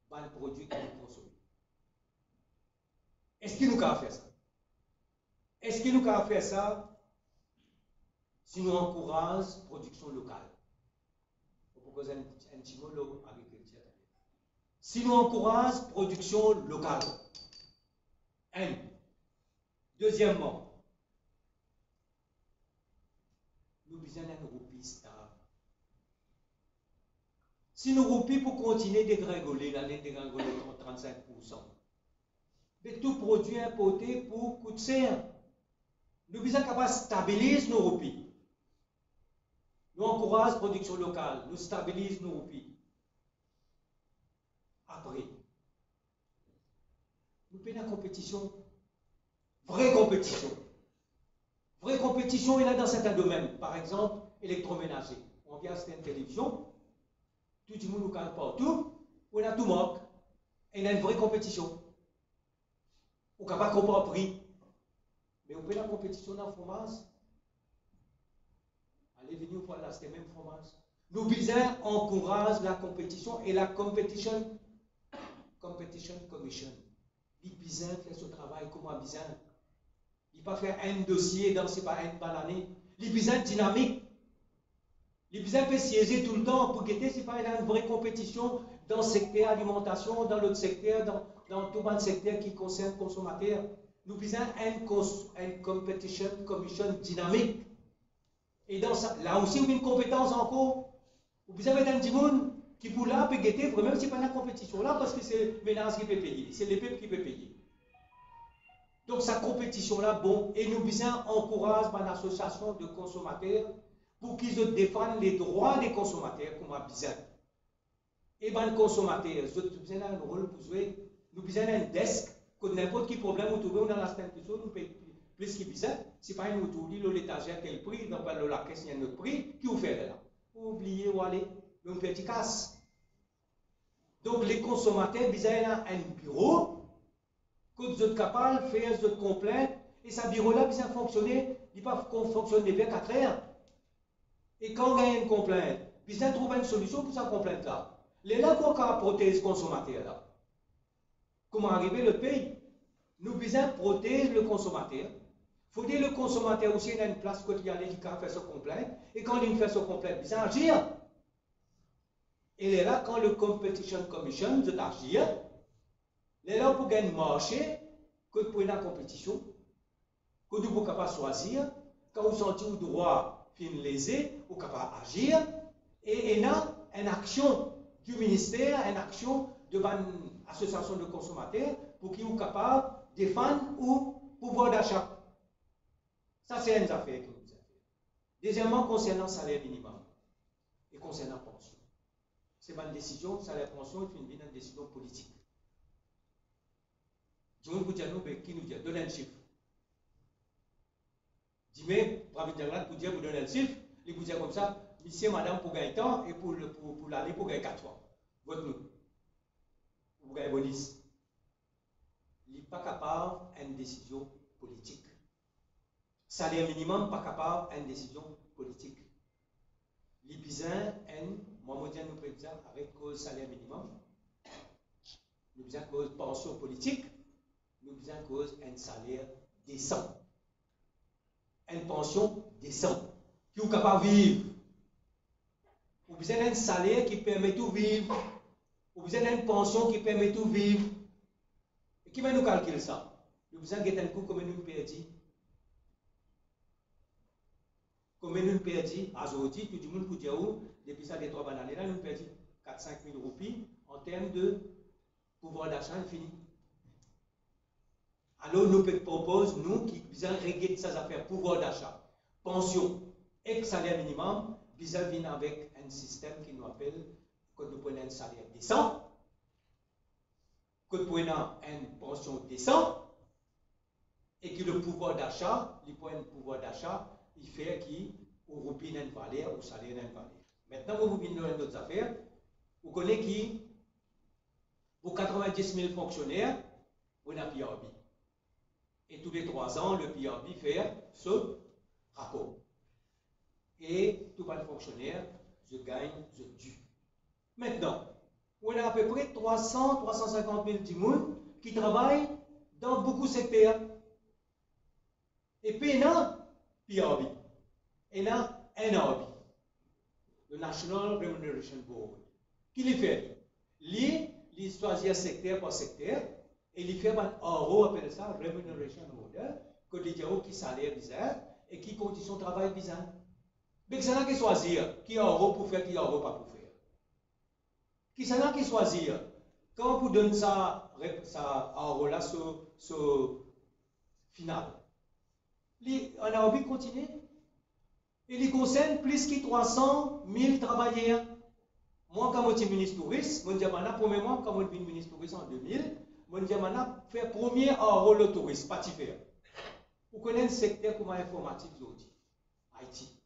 dans le produit que nous consommons? Est-ce qu'il nous capable faire ça? Est-ce qu'il nous capable faire ça si nous encourageons la production locale? Pourquoi un petit mot agriculture? Si nous encourageons la production locale. Un. Deuxièmement, nous besoin d'une roupie stable. Si nous roupies pour continuer de dégringoler, l'année dégringoler de 35%, mais tout produit importé pour coûter cher, nous sommes capables de stabiliser nos roupies. Nous encourageons la production locale, nous stabilisons nos roupies. Après, nous payons la compétition, vraie compétition. Vraie compétition, il y a dans certains domaines, par exemple, électroménager. On vient à cette télévision, tout le monde nous calme partout, on a tout manque, et il y a une vraie compétition. On ne peut pas comprendre le prix, mais on peut la compétition dans le fromage. Allez, venez voir là, c'est le même fromage. Nous besoin encourage la compétition et la competition commission. Il besoin faire ce travail comme un besoin. Il ne pas faire un dossier dans c'est pas une année. Il besoin dynamique. Il besoin peut siéger tout le temps pour guetter c'est pas une vraie compétition dans le secteur alimentation, dans l'autre secteur, dans tout le secteur qui concerne le consommateur. Nous besoin une competition commission dynamique. Et dans ça, là aussi, vous avez une compétence encore. Vous avez un petit monde qui pour là peut guetter, même si ce n'est pas la compétition là, parce que c'est le ménage qui peut payer, c'est les peuples qui peuvent payer. Donc, cette compétition-là, bon, et nous besoin encourage une association de consommateurs pour qu'ils défendent les droits des consommateurs comme un besoin. Et ben, les consommateurs, nous avons besoin d'un rôle pour jouer, nous avons besoin d'un desk, que n'importe quel problème vous trouvez dans la institution, nous payons plus qu'il besoin. Si pas une autour de l'étagère, quel prix, dans la caisse, il y a un autre prix, qui vous fait là? Vous oubliez où aller, donc petit casse. Donc, les consommateurs, ils ont un bureau, que vous êtes capable de faire votre complainte, et ce bureau-là, il va fonctionner, il va fonctionner bien 4 heures. Et quand on gagne une complainte, il va trouver une solution pour cette complainte-là. Les là qu'on va protéger le consommateur là. Comment arriver le pays? Nous devons protéger le consommateur. Il faut dire que le consommateur aussi il a une place quand il y a les qui fait son complainte. Et quand il fait son complainte, il va agir. Et là, quand le Competition Commission veut agir, là pour gagner un marché, que pour une compétition, que vous êtes capable de choisir, quand vous sentez le droit fin lésé, vous êtes capable d'agir, et il y a une action du ministère, une action de l'association de consommateurs pour qu'ils soient capables de défendre ou pouvoir d'achat. Ça, c'est une affaire que nous avons fait. Deuxièmement, concernant le salaire minimum et concernant la pension. C'est une décision, salaire pension, c'est une décision politique. Je vais vous dire, qui nous dit, donnez un chiffre. Dis-moi, pour dire, vous donnez un chiffre, il vous dit comme ça, monsieur, madame, pour gagner temps et pour l'année, pour gagner 4 fois. Vote-nous. Vous gagnez bonus. Il n'est pas capable d'une décision politique. Salaire minimum, pas capable d'une décision politique. Les besoins, moi, je nous préviens avec cause salaire minimum, nous besoin cause pension politique, nous besoin cause un salaire décent. Une pension décente, qui est capable de vivre. Vous avez besoin d'un salaire qui permet de vivre. Vous avez besoin d'une pension qui permet de vivre. Et qui va nous calculer ça? Nous avons besoin d'un coût comme nous perdons. Comme nous perdons, aujourd'hui, tout le monde peut dire, depuis ça, les 3 années là, nous perdons 4-5 000 roupies en termes de pouvoir d'achat infini. Alors, nous proposons, nous, qui besoin de régler ces affaires, pouvoir d'achat, pension et salaire minimum, bizarre vient avec un système qui nous appelle, que nous prenons un salaire décent, que nous prenons une pension décente, et que le pouvoir d'achat, il prend un pouvoir d'achat, il fait qui, au roupie d'une valeur, au salaire d'une valeur. Maintenant, vous venez dans d'autres affaires, vous connaissez qui, pour 90 000 fonctionnaires, vous avez un PRB. Et tous les 3 ans, le PRB fait ce rapport. Et tout le fonctionnaire, je gagne, je tue. Maintenant, on a à peu près 300-350 000 personnes qui travaillent dans beaucoup de secteurs. Et puis, il y a un PRB. Il y a un NRB, le National Remuneration Board. Qui les fait? Il choisit secteur par secteur et il fait un euro, appelle ça Remuneration Order, que les gens qui salaire bizarre et qui conditions de travail bizarre. Mais c'est là qui choisir qui a euro pour faire, qui a euro pas pour faire. Qui c'est là qui choisir quand vous donnez ça euro là sur final. En Arabie continue. Il concerne plus de 300 000 travailleurs. Moi, quand je suis ministre touriste, je dis premièrement, quand je suis ministre touriste en 2000, je dis faire premier euro le tourisme, pas faire. Vous connaissez un secteur comme l'informatique, Haïti.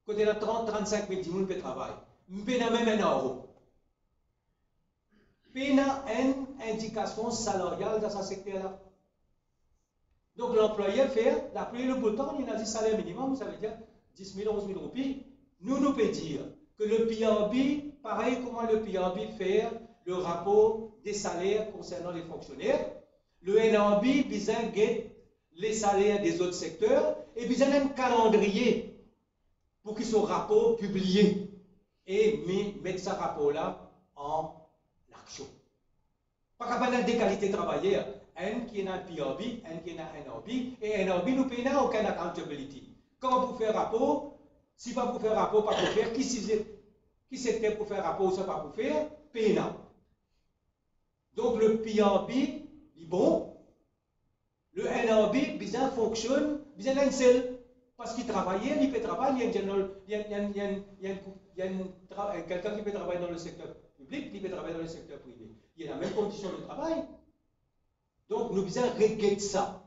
Côté de 30-35 000 personnes qui travaillent, je n'ai même un euro. Je n'ai une indication salariale dans ce secteur-là. Donc l'employeur fait, l'employé le bouton, il a dit salaire minimum, ça veut dire 10 000, 11 000 roupies. Nous pouvons dire que le PRB, pareil comment le PRB fait le rapport des salaires concernant les fonctionnaires, le NRB besoin de les salaires des autres secteurs et besoin d'un calendrier pour que ce rapport publié et mettre ce rapport-là en action. Pas capable de qualité travailleur, un qui est un PRB, un qui est un NRB, et NRB nous paye aucune accountability. Quand vous faites rapport, si pas pour faire rapport, pas pour faire, qui c'était pour faire rapport, ça pas pour faire, payant. Donc le PRB, il est bon, le NRB, bien fonctionne, bien un seul, parce qu'il travaille, il peut travailler, il y a quelqu'un qui peut travailler dans le secteur public, il peut travailler dans le secteur privé. Il y a la même condition de travail. Donc nous devons régler ça.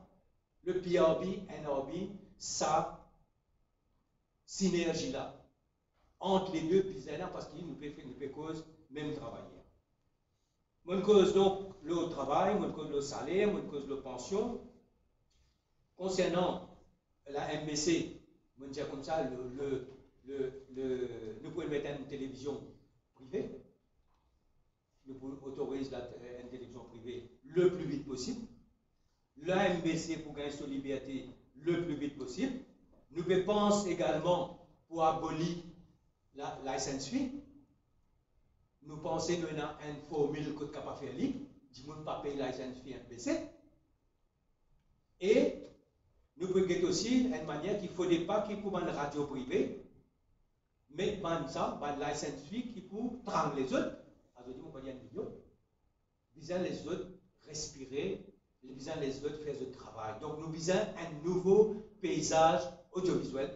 Le PRB, NRB, ça synergie-là entre les deux business parce qu'ils nous peuvent cause même travailler. Mon cause donc le travail, mon cause le salaire, mon cause la pension. Concernant la MBC, on dit comme ça, nous pouvons mettre une télévision privée. Nous pouvons autoriser une télévision privée le plus vite possible. La MBC pour gagner sa liberté le plus vite possible. Nous pensons également pour abolir la licence fee. Nous pensons qu'il y a une formule que nous sommes faire libre. Du monde pas payer la licence fee MBC. Et nous pouvons aussi une manière qu'il ne faudrait pas qu'il pour une radio privée mettre ça, une licence fee qui pour tremper les autres. Alors, on va dire une vidéo. Visant les autres respirer, visant les autres faire le travail. Donc, nous visons un nouveau paysage audiovisuel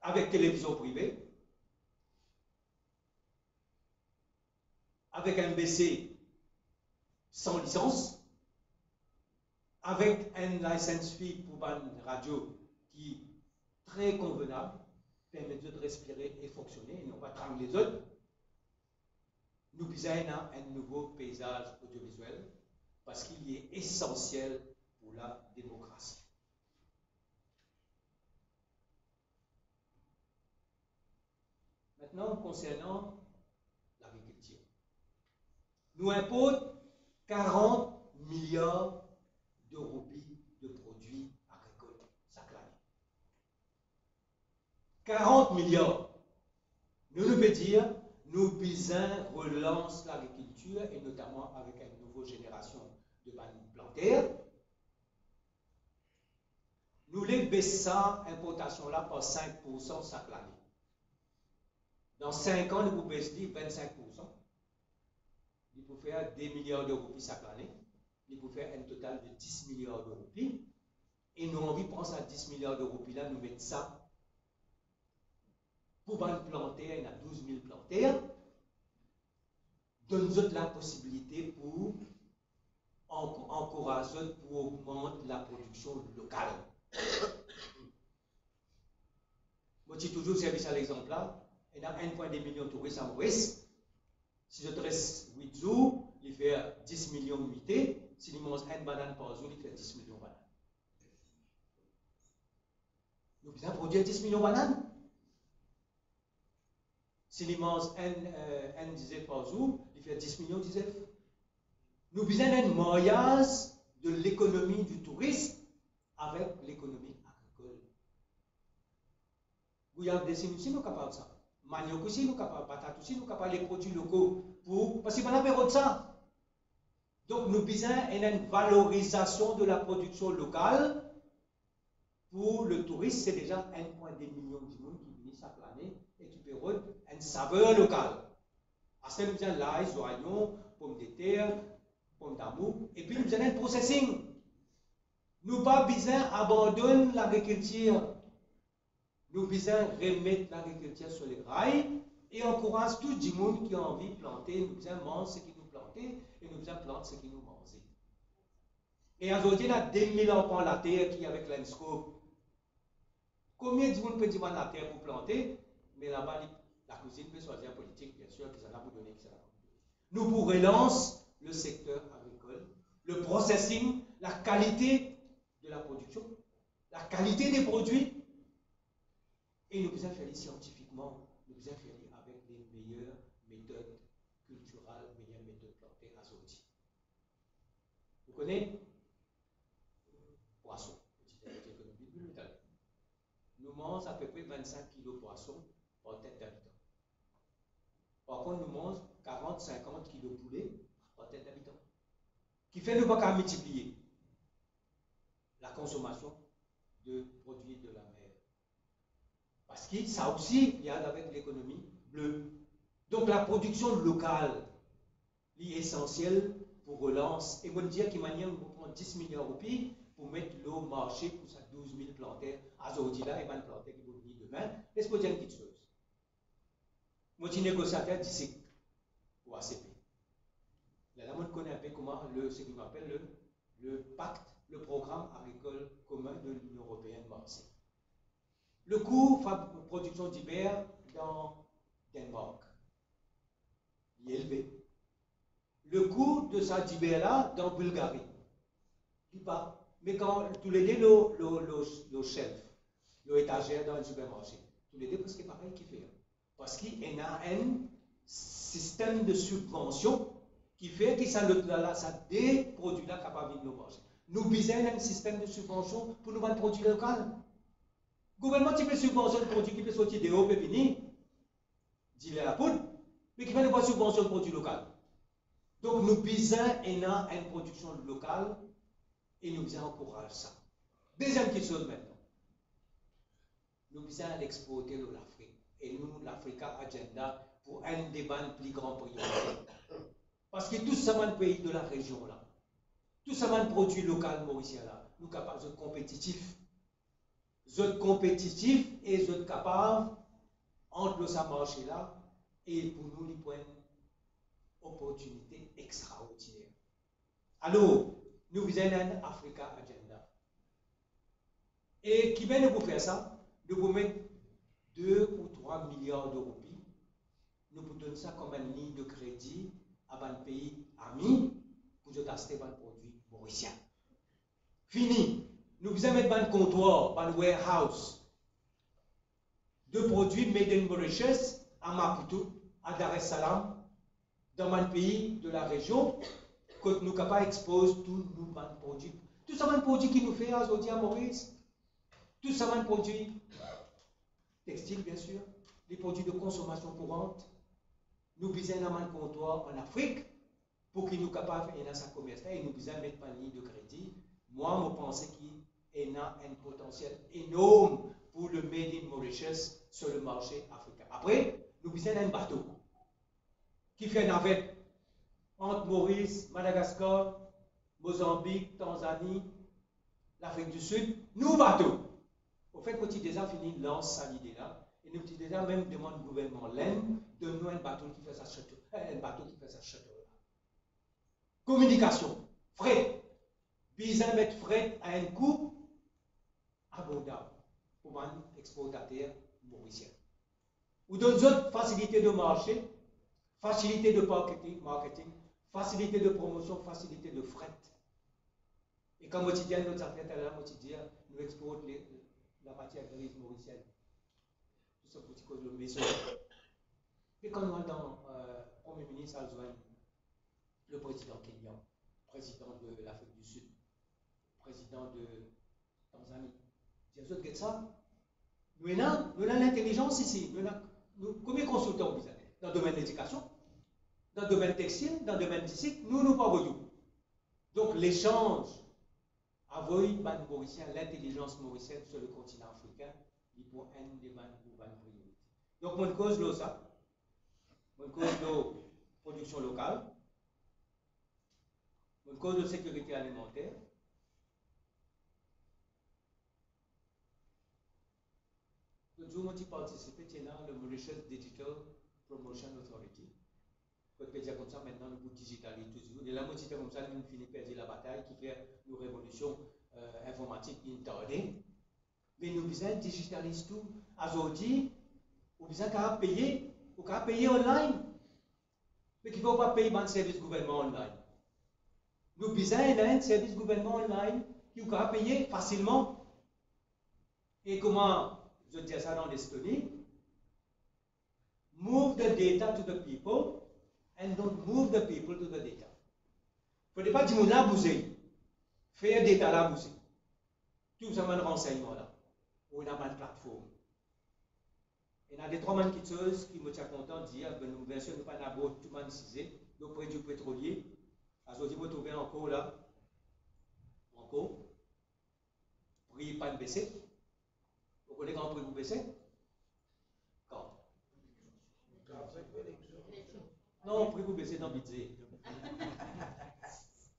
avec télévision privée, avec un BC sans licence, avec un license fee pour une radio qui est très convenable, permet de respirer et fonctionner, et non pas trembler les autres. Nous visons un nouveau paysage audiovisuel parce qu'il est essentiel pour la démocratie. Maintenant, concernant l'agriculture, nous importons 40 milliards de roupies de produits agricoles chaque année. 40 milliards. Nous devons dire, nous besoin relance l'agriculture et notamment avec une nouvelle génération de planteurs. Nous les baissons l'importation là par 5% chaque année. Dans 5 ans, nous baissons 25%. Il faut faire 2 milliards de roupies chaque année. Il faut faire un total de 10 milliards de roupies. et nous avons envie de penser à 10 milliards d'euros, puis là, nous mettons ça pour planter, il y a 12 000 plantés, donne-nous la possibilité pour encourager, pour augmenter la production locale. Moi, je dis toujours service à l'exemple là, il y a 1,2 million de touristes à Maurice. Si je dresse 8 jours, il fait 10 millions de nuitées. Si il mange une banane par jour, il fait 10 millions de bananes. Nous devons produire 10 millions de bananes. Si il mange un dizaine par jour, il fait 10 millions de dizaines. Nous avons un mariage de l'économie du tourisme avec l'économie agricole. Gouyave des aussi, nous sommes capables de ça. Manioc aussi, nous sommes capables. Patate aussi, nous sommes capables les produits locaux. Parce qu'il n'y a pas de ça. Donc, nous avons une valorisation de la production locale. Pour le tourisme, c'est déjà 1,2 million de monde qui viennent chaque année et qui peuvent une saveur locale. À ce nous avons l'ail, oignons, pommes de terre, pommes d'amour, et puis nous avons un processing. Nous pas besoin d'abandonner l'agriculture. Nous besoin remettre l'agriculture sur les rails et encourage tout le monde qui a envie de planter. Nous besoin manger ce qui nous planter et nous besoin planter ce qui nous manger. Et aujourd'hui, il y a 2000 enfants la terre qui avec l'ENSCO. Combien de monde peut dire la terre pour planter, mais là-bas, la cuisine peut choisir politique, bien sûr, qu'ils en ont pour donner, qu'ils en ont pour donner. Nous pour relance le secteur agricole, le processing, la qualité de la production, la qualité des produits, et nous devons faire scientifiquement, nous devons faire avec les meilleures méthodes culturelles, les meilleures méthodes plantées à Zoti. Vous connaissez? Poisson. Nous mangeons à peu près 25 kg de poisson par tête d'habitant. Par contre, nous mangeons 40-50 kg de poulet par tête d'habitant. Qui fait nous pas qu'à multiplier la consommation de produits de la mer. Parce que ça aussi, il y a avec l'économie bleue. Donc la production locale est essentielle pour relance. Et vous me dire qu'il manière nous prendre 10 milliards de roupies pour mettre l'eau au marché pour ça 12 000 plantaires à Zodila et 20 plantaires qui vont venir demain. Laisse-moi dire une petite chose. Moi, je suis négociateur d'ici au ACP. Là, on connaît un peu comment ce qu'on appelle le pacte, le programme agricole commun de l'Union européenne marché. Le coût de production d'hiver dans Danemark est élevé. Le coût de ça d'hiver-là dans Bulgarie, il part. Mais quand tous les deux, le chef, l'étagère dans le supermarché, tous les deux, parce que c'est pareil qu'il fait. Parce qu'il y a un système de subvention qui fait que ça des produits-là capables de nous marcher. Nous besoin un système de subvention pour nous vendre produits locaux. Le gouvernement qui fait subvention de produits qui peut sortir de haut et venir, dit la poudre, mais qui fait pas subvention de produits locaux. Donc nous besoin une production locale et nous besoin encourager ça. Deuxième question maintenant. Nous besoin l'exporter de l'Afrique. Et nous, l'Africa Agenda, pour un débat plus grand priorité. Parce que tout ça, le pays de la région là, tout ça, le produit local mauricien là, nous sommes capables d'être compétitifs. D'être compétitifs et d'être capables, entre ce marché là, et pour nous, les points opportunité extraordinaire. Alors, nous avons un Africa Agenda. Et qui vient de vous faire ça? De vous mettre 2 ou 3 milliards de roupies. Nous vous donnons ça comme une ligne de crédit à un pays ami pour acheter un produit mauricien. Fini. Nous vous mettre un comptoir, un warehouse de produits made in Mauritius à Maputo, à Dar es Salaam, dans un pays de la région, que nous sommes capables d'exposer tous nos produits. Tout ça, un produit qui nous fait aujourd'hui à Maurice. Tout ça, un produit textile, bien sûr, les produits de consommation courante. Nous besoin un comptoir en Afrique pour qu'il nous capable de faire sa commerce et nous besoin mettre une ligne de crédit. Moi, je pense qu'il a un potentiel énorme pour le Made in Mauritius sur le marché africain. Après, nous besoin d'un bateau qui fait navette entre Maurice, Madagascar, Mozambique, Tanzanie, l'Afrique du Sud, nous bateau. Au fait, nous avons déjà fini lance cette idée-là, et nous avons déjà même demandé au gouvernement l'Inde de nous un bateau qui fait sa château, Communication, fret. Besoin mettre fret à un coût abordable pour un exportateur mauricien. Ou d'autres facilités de marché, facilité de marketing, facilité de promotion, facilité de fret. Et comme on dit, notre affaire, nous exportons la matière grise mauricienne. Tout ce petit cause de vaisseau. Et quand on est dans le Premier ministre Alzouane, le président kenyan, président de l'Afrique du Sud, président de Tanzanie, c'est ça. Nous avons l'intelligence ici. Nous, combien de consultants vous avez dans le domaine de l'éducation, dans le domaine textile, dans le domaine physique, nous pas beaucoup. Donc l'échange avec l'intelligence mauricienne sur le continent africain, il pour un des priorités. Donc mon cause là ça, mon cause de production locale, mon cause de sécurité alimentaire. Le jour où tu participes, tu as le Mauritius Digital Promotion Authority. Quand tu dire comme ça, maintenant, nous digitalisons toujours. Et là, moi, comme ça, nous finissons par perdre la bataille qui fait nos révolutions informatiques interdées. Mais nous besoin digitaliser tout. Aujourd'hui, nous besoin qu'à payer, ou qu'à payer online. Mais qui ne faut pas payer un service gouvernement online. Nous besoin d'un service gouvernement online qui vous peut payer facilement. Et comment je dis ça dans l'Estonie? Move the data to the people and don't move the people to the data. Il ne faut pas dire que là, bouger. Faire des data là, bouger. Tout ça, un renseignement là. Ou une plateforme. Il y a des trois man qui me tient content de dire, nous, bien sûr, nous pas d'abord tout le monde cisé, le prix du pétrolier. Aujourd'hui, vous trouvez encore là, encore, prix pas de baisser. Vous connaissez quand le prix vous baisser? Quand? Non, le prix vous baisser dans le budget.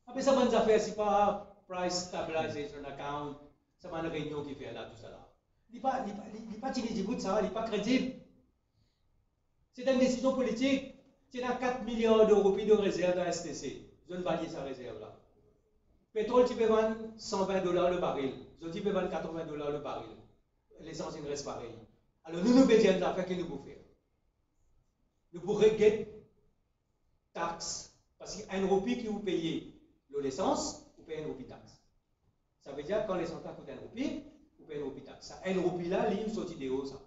Après ça, bonne affaire, c'est pas Price Stabilization Account, c'est pas une réunion qui fait là, tout ça là. Il n'est pas tiré du bout de ça, il n'est pas crédible. C'est une décision politique. Tu as 4 milliards d'euros de réserve dans STC. Je ne valide sa réserve là. Pétrole, tu peux vendre $120 le baril. Je dis, tu peux vendre $80 le baril. L'essence, il reste pareil. Alors, nous devons dire l'affaire que nous pouvons faire. Nous pouvons régler taxe. Parce qu'un roupie qui vous payez l'essence, vous payez un roupie taxe. Ça veut dire que quand l'essence coûte un roupie, vous payez un roupie taxe. Un roupie là, il sorti de haut ça.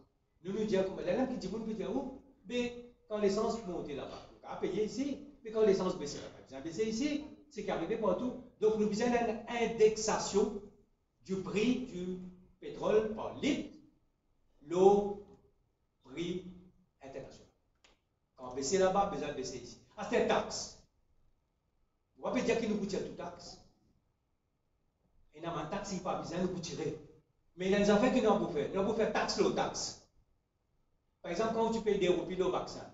Nous disons, comme les gens qui disent, vous peut dire où? Mais quand l'essence monte là-bas, vous pouvez payer ici. Mais quand l'essence baisse là-bas, vous avez baissé ici. C'est qui arrive partout. Donc, nous avons une indexation du prix du pétrole par litre, l'eau, prix international. Quand on baisse là-bas, besoin de baisser ici. Ah, c'est une taxe. On va pas dire qu'il nous coûte toute taxe. Et dans une taxe, il n'y a pas besoin de nous tirer. Mais il y a des affaires qui nous ont fait. Nous avons fait taxe, l'eau taxe. Par exemple, quand tu payes des roupies le vaccin,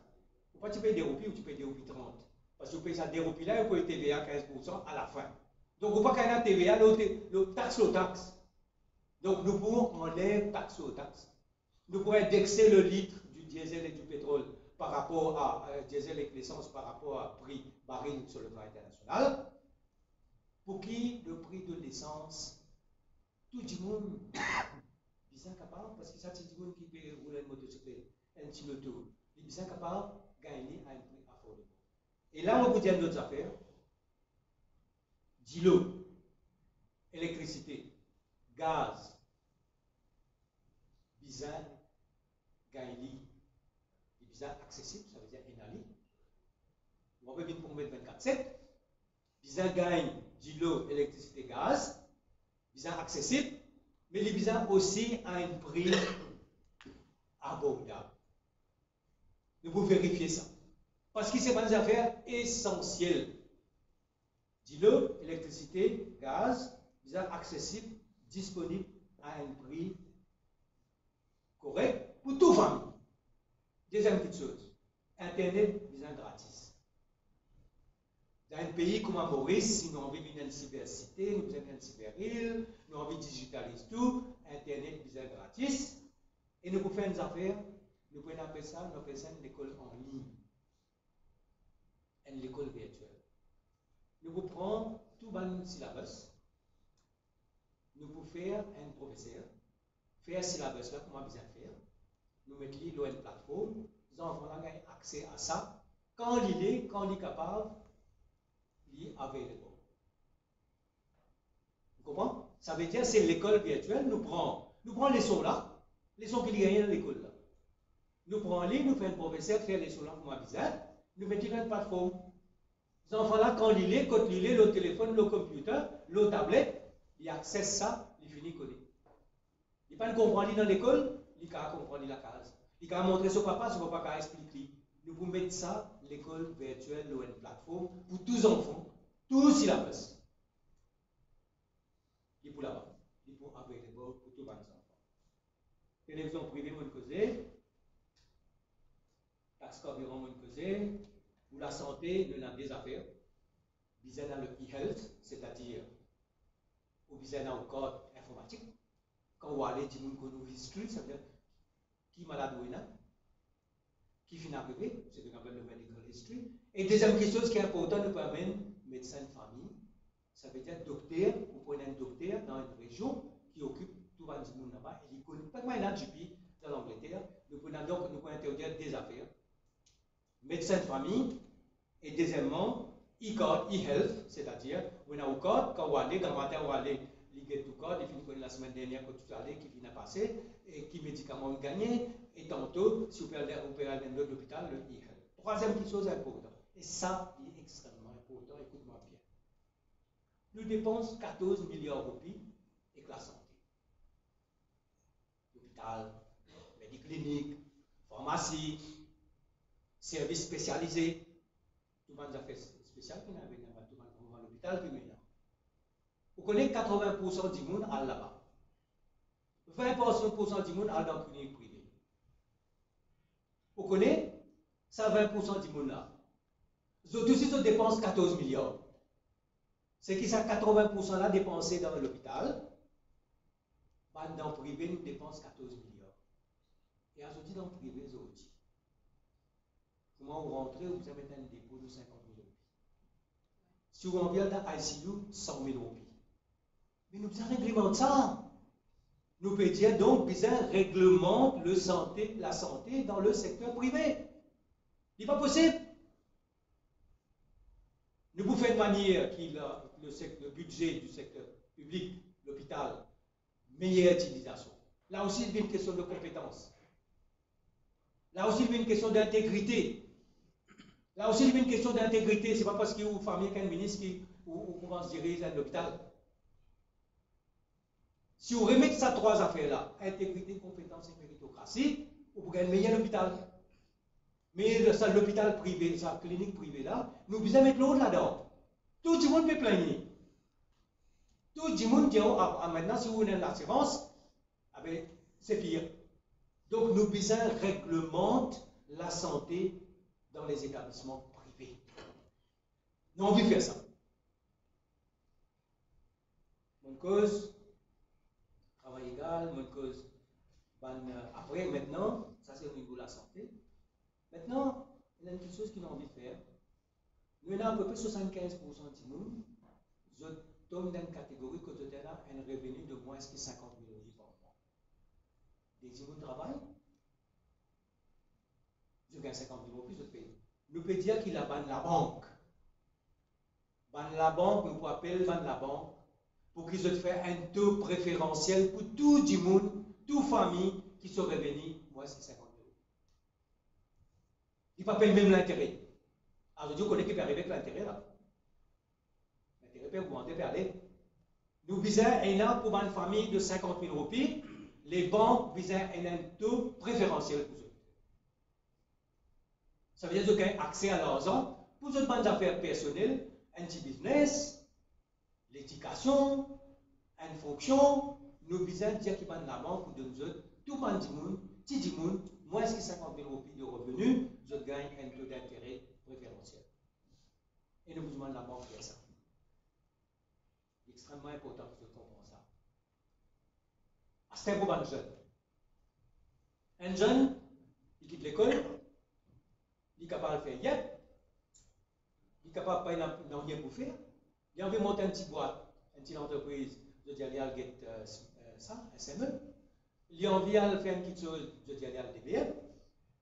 pourquoi tu payes des roupies ou tu payes des roupies 30? Parce que tu payes ça des roupies là et vous payez TVA 15% à la fin. Donc, on ne peut pas qu'il y ait TVA, le taxe. Donc, nous pouvons enlever taxe aux taxes. Nous pouvons indexer le litre du diesel et du pétrole par rapport à diesel et l'essence par rapport à prix baril sur le plan international. Pour qui le prix de l'essence, tout le monde, bizarre capable, parce que ça, c'est du monde qui peut rouler une motocyclette, un petit moto, il est bien capable de gagner à un prix affordable. Et là, on vous dit d'autres affaires. L'eau, électricité, gaz, bizarre, gagner, bizarre accessible, ça veut dire énali. On va venir pour mettre 24/7. Bizarre gagne l'eau, électricité, gaz, bizarre accessible, mais les bizarres aussi à un prix abordable. Nous pouvons vérifier ça. Parce que c'est pas des affaires essentielles. L'eau, électricité, gaz, bizarre accessible, disponible à un prix correct pour toute famille. Deuxième petite chose, Internet, bizarre gratis. Dans un pays comme à Maurice, si nous avons envie d'une université, nous avons une cyberîle, nous avons envie de digitaliser tout, Internet est gratis, et nous pouvons faire des affaires, nous pouvons appeler ça, une école en ligne, une école virtuelle. Nous pouvons prendre tout le syllabus, nous pouvons faire un professeur, faire ce syllabus là, comment bien faire, nous mettons dans une plateforme, les enfants ont accès à ça, quand il est capable, il est available. Vous comprenez? Ça veut dire que c'est l'école virtuelle, nous prenons les sons là, les sons qu'il y a dans l'école là. Nous prenons en ligne, nous faisons un professeur faire les sons là pour bizarre, nous mettons dans une plateforme. Les enfants là, quand il est, le téléphone, le computer, le tablette, il accède ça, il finit connaître. Il ne peut pas comprendre dans l'école, il peut comprendre la case. Il peut montrer son papa peut expliquer. Nous pouvons mettre ça, l'école virtuelle, ou une plateforme, pour tous les enfants, tous les syllabus. Il pour là-bas, il pour available pour tous les enfants. Télévision privée, mon causé, taxe carburant, mon causé, pour la santé, nous avons des affaires. Nous avons le e-health, c'est-à-dire, ou nous avons le code informatique. Quand on va aller dire que history, ça veut dire qui malade ou non, qui finit arrivé, c'est ce qu'on appelle le medical history. Et deuxième question, ce qui est important, nous pouvons amener médecin de famille. Ça veut dire docteur, vous prenez un docteur dans une région qui occupe tout le monde là-bas, et il connaît pas mal d'AGP dans l'Angleterre. Nous pouvons introduire des affaires, médecin de famille, et deuxièmement, e-code, e-health, c'est-à-dire, vous avez un code, quand vous allez, dans le matin, vous allez, il get to code, il finit la semaine dernière, quand tu es allé, qui finit à passer, et qui médicaments vous gagnez, et tantôt, si vous pouvez aller dans l'hôpital, le e-health. Troisième chose importante, et ça, il est extrêmement important, écoute-moi bien. Nous dépensons 14 milliards de roupies avec la santé. Hôpital, médiclinique, pharmacie, services spécialisés, tout le monde a fait spécial qui n'avait pas tout le monde à l'hôpital qui maintenant. Vous connaissez 80% du monde à là-bas. 20% du monde à dans la clinique privée. Vous connaissez ça 20% du monde là. Vous aussi, ils dépensent 14 milliards. C'est qui ça 80% là dépensé dans l'hôpital. Dans le privé, nous dépensons 14 milliards. Et aujourd'hui, dans le privé, c'est aussi. Comment vous rentrez, vous avez un dépôt de 50 000 roupies. Si vous envoyez dans l'ICU, 100 000 roupies. Mais nous besoin réglementer ça. Nous pouvons dire donc, besoin réglemente la santé dans le secteur privé. Il n'est pas possible. Nous pouvons faire de manière que le budget du secteur public, l'hôpital, meilleure utilisation. Là aussi, il y a une question de compétence. Là aussi, il y a une question d'intégrité. Là aussi, il y a une question d'intégrité. Ce n'est pas parce que vous famille qu'un ministre ou comment se dirige à l'hôpital. Si vous remettez ces trois affaires-là, intégrité, compétence et méritocratie, vous pouvez gagner meilleur l'hôpital. Mais l'hôpital privé, sa clinique privée là, nous devons mettre l'autre là-dedans. Tout le monde peut plaigner. Tout le monde dit, maintenant, si vous avez l'assurance, c'est pire. Donc, nous devons réglementer la santé dans les établissements privés. Nous avons envie de faire ça. Mon cause, travail égal, mon cause, après, maintenant, ça c'est au niveau de la santé. Maintenant, il y a quelque chose qu'ils ont envie de faire. Nous avons à peu près 75% du monde, je tombe dans une catégorie que tu as un revenu de moins de 50 000 € par mois. Des gens travaillent, je gagne 50 000 € plus, je paye. Nous pouvons dire qu'il a ban la banque. Ban la banque, nous pouvons appeler ban la banque pour qu'ils se fassent un taux préférentiel pour tout le monde, toute famille qui sont revenus moins de 50 000 €. Il ne peut pas payer même l'intérêt. Alors, je dis qu'on est qui peut arriver avec l'intérêt là. L'intérêt peut augmenter, peut aller. Nous visons un an pour une famille de 50 000 roupies. Les banques visent un taux préférentiel pour eux. Ça veut dire qu'ils ont accès à l'argent pour d'autres bonnes affaires personnelles, un petit business, l'éducation, une fonction. Nous visons dire qu'ils ont la banque pour nous autres, tout le monde, petit monde, moins de 50 000 roupies de revenus, je gagne un taux d'intérêt préférentiel. Et nous demandons la banque faire ça. C'est extrêmement important que tu comprends ça. C'est un gros jeune. Un jeune, il quitte l'école, il est capable de faire yep, il est capable de faire dans rien pour faire, il a envie de monter une petite boîte, une petite entreprise, je dis aller à get ça, SME, il a envie de faire une petite chose, je dis aller à DBM,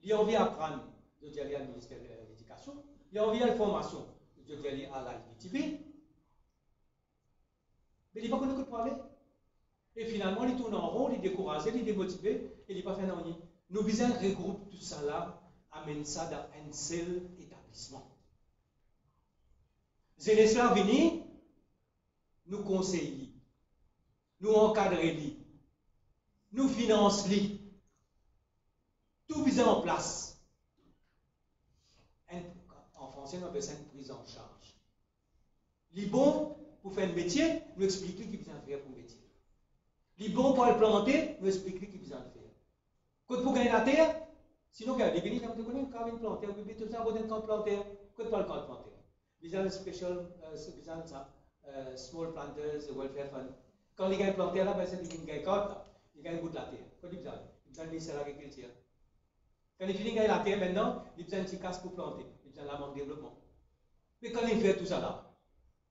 il a envie d'apprendre, je dis aller au ministère de l'Éducation, il a envie de la formation, je dis aller à l'ITB, mais il n'est pas connu que pour aller. Et finalement, il tourne en rond, il est découragé, il est démotivé, et il n'est pas fait rien. Nous visons regrouper tout ça là, amène ça dans un seul établissement. Jeunesse là venir, nous conseiller, nous encadrer, nous financer, tout visant en place. En français, on appelle ça une prise en charge. Les bons pour faire un métier, nous expliquer ce qu'ils besoin faire pour le métier. Les bons pour le planter, nous expliquer ce qu'ils besoin faire. Quand pour gagner la terre, sinon, quand vous venez, vous connaissez quand vous planter, vous pouvez tout ça, vous avez un camp planter. Quand pas le camp planter. Vous avez un special, small planters, welfare fund. Quand les gars planter là, c'est des gars qui ils gagnent beaucoup de la terre. Quand ils besoin, ils besoin de ministère de l'agriculture. Quand ils finissent de gagner la terre maintenant, ils besoin de petits casse pour planter. Ils besoin de la banque de développement. Mais quand ils font tout ça là,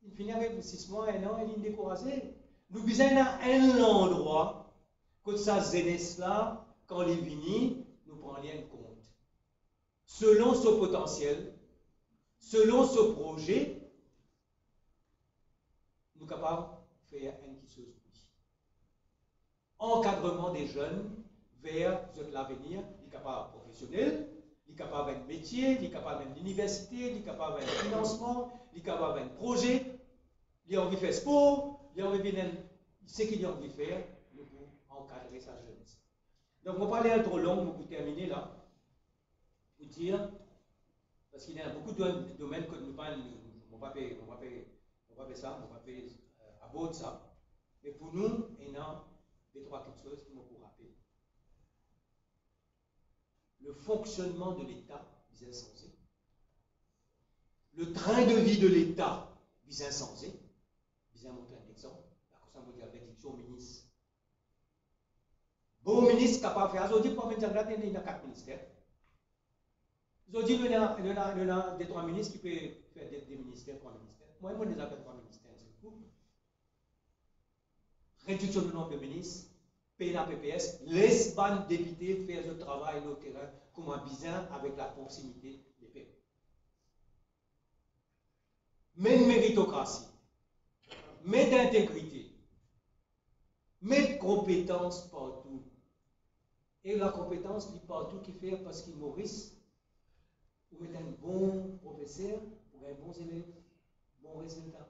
ils finissent avec 6 mois, 1 an, ils sont découragés. Nous besoin d'un endroit que ça jeunesse là, quand ils viennent, nous prenons en compte. Selon ce potentiel, selon ce projet, nous sommes capables de faire une petite chose. Encadrement des jeunes vers l'avenir, il est capable de professionnel, il est capable d'un métier, il est capable d'une université, il est capable d'un financement, il est capable d'un projet, il a envie de faire sport, il a envie de faire ce qu'il a envie de faire pour encadrer sa jeunesse. Donc, on va pas aller trop long pour terminer là, pour dire, parce qu'il y a beaucoup de domaines que nous parlons, on va faire ça, on va faire à bord de ça, mais pour nous, il y a deux, trois quelque chose qui m'ont pour rappeler. Le fonctionnement de l'État vise insensé. Le train de vie de l'État vise insensé. Vise à montrer un exemple. La question de la bénédiction au ministre. Bon ministre capable de faire. Aujourd'hui, pour mettre en place, il y a 4 ministères. Aujourd'hui, il y a des 3 ministres qui peuvent faire des ministères, 3 ministères. Moi, je les appelle 3 ministères. Réduction du nombre de ministres, PNA, PPS, laisse ban députés faire le travail au terrain comme un bizarre avec la proximité des peuples. Mais de méritocratie, mais d'intégrité, mais de compétence partout. Et la compétence, il partout qui fait parce qu'il Maurice, vous êtes un bon professeur, vous avez bons élèves, bons résultats.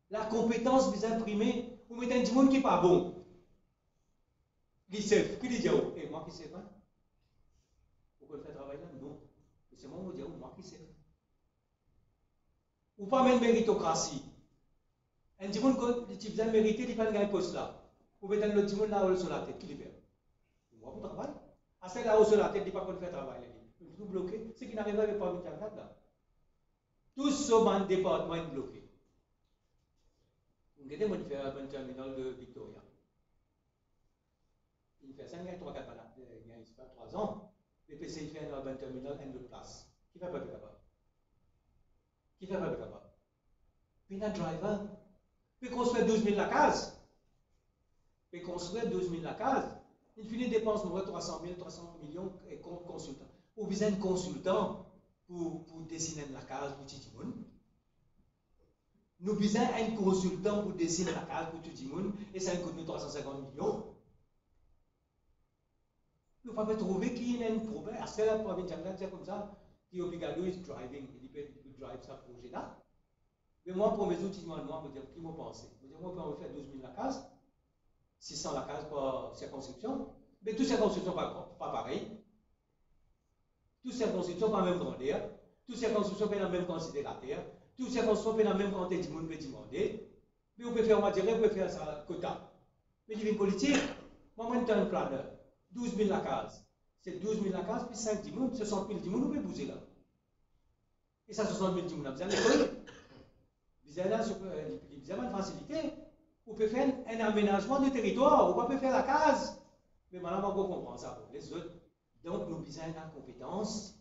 La compétence vous imprimer, vous mettez un monde qui n'est pas bon. Qui sait, qui dit, et moi qui sais pas. Vous pouvez faire travail là? Non. C'est moi qui dis, moi qui sais. Ou pas même méritocratie. Un monde qui vient mériter, il ne peut pas gagner poste là. Vous mettez un autre monde là sur la tête, qui le fait? Moi, vous travaillez. À celle là sur la tête, il ne peut pas faire travail. Tout bloqué. Ce qui n'arrive pas à une carte là. Tout ce département est bloqué. Vous avez fait un terminal de Victoria. Il fait 5 ans, 3 4 3 ans. Le PC fait un terminal en 2 places. Qui fait pas capable? Qui fait pas capable? Puis un driver. Puis construire 12 000 la case. Puis construire 12 000 la case. Il finit dépense 300 000, 300 millions et consultant. Ou besoin de consultant pour dessiner la case pour Titimoun. Nous besoin un consultant pour dessiner la case pour Titimoun et ça coûte 350 millions. Nous pouvons trouver qu'il y a un problème. C'est la province c'est comme ça, qui est obligatoire de driving. Il peut drive ça projet là. Mais moi, pour mes outils, moi, je me dis, qui m'a pensé? Je me dis, moi, on va faire 12 000 la case, 600 la case par circonscription, mais toutes ces circonscriptions pas pareilles. Toutes ces circonscriptions pas même grandeur, toutes ces circonscriptions pas la même quantité de la terre, toutes ces circonscriptions pas la même quantité de monde peut demander. Mais on peut faire, on va dire, on peut faire ça quota. Mais il y a une politique. Moi, je suis un planeur. 12 000 la case. C'est 12 000 la case, puis 5 10 000, 60 000 10 000, on peut bouger là. Et ça, 60 000 10 000, on a besoin de l'école. une facilité. Vous pouvez faire un aménagement du territoire, vous pouvez faire la case. Mais maintenant, on comprend ça pour les autres. Donc, nous avons la compétence,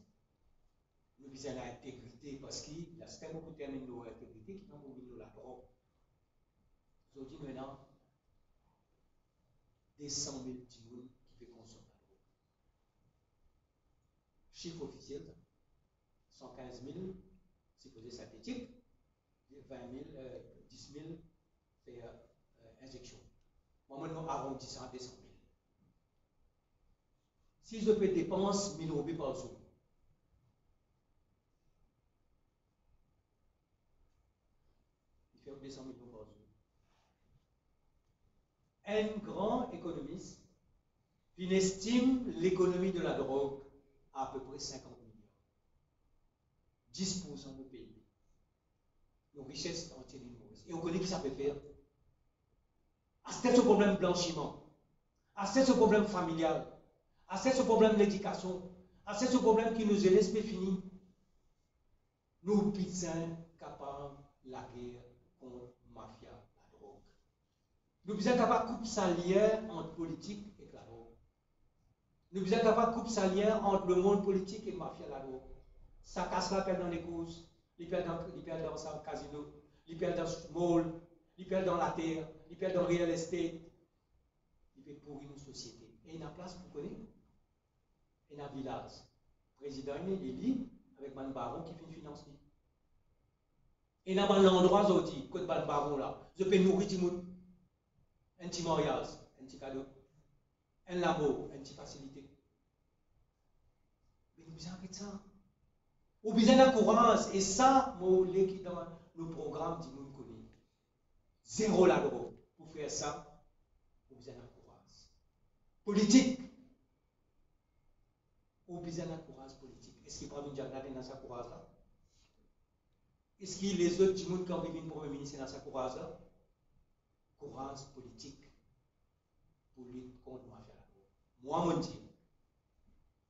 nous avons l'intégrité, parce qu'il y a certains beaucoup de termes de l'intégrité qui n'ont pas la drogue. Aujourd'hui, maintenant, des 100 000 petits qui peuvent consommer la drogue. Chiffre officiel, 115 000, c'est posé synthétique, 20 000, 10 000 fait injection. Moi, maintenant, arrondissant à 200 000. Si je peux dépenser 1 000 roupies par jour, il fait 200 millions par jour. Un grand économiste, il estime l'économie de la drogue à peu près 50 milliards. 10% du PIB. Nos richesses entières d'une mauvaise. Et on connaît qui ça peut faire. À ce problème blanchiment, à ce problème familial, à ce problème d'éducation, à ce problème qui nous est l'esprit fini. Nous sommes capables de la guerre contre la mafia, la drogue. Nous sommes capables de couper sa lien entre politique et la drogue. Nous sommes capables de couper sa lien entre le monde politique et la mafia, la drogue. Ça casse la pelle dans les courses, il perd dans le casino, il perd dans le mall, il perd dans la terre, il perd dans le real estate. Il peut pourrir une société. Et il y a place pour connaître. Il y a un village. Le président il est élu avec un baron qui fait une finance. Et il y a un endroit où dit, côté ban baron là, je peux nourrir du monde. Un petit mariage, un petit cadeau. Un labo, une petite facilité. Mais nous avons arrêté ça. Ou bien la courage, et ça, moi, qui dans le programme du monde connu. Zéro la drogue. Pour faire ça, vous avez la courage. Politique. Ou bien la courage politique. Est-ce qu'il prend une jardin dans sa courage là? Est-ce que les autres du monde qui ont vécu Premier ministre dans sa courage là? Courage politique pour lutter contre la mafia. Moi, mon Dieu,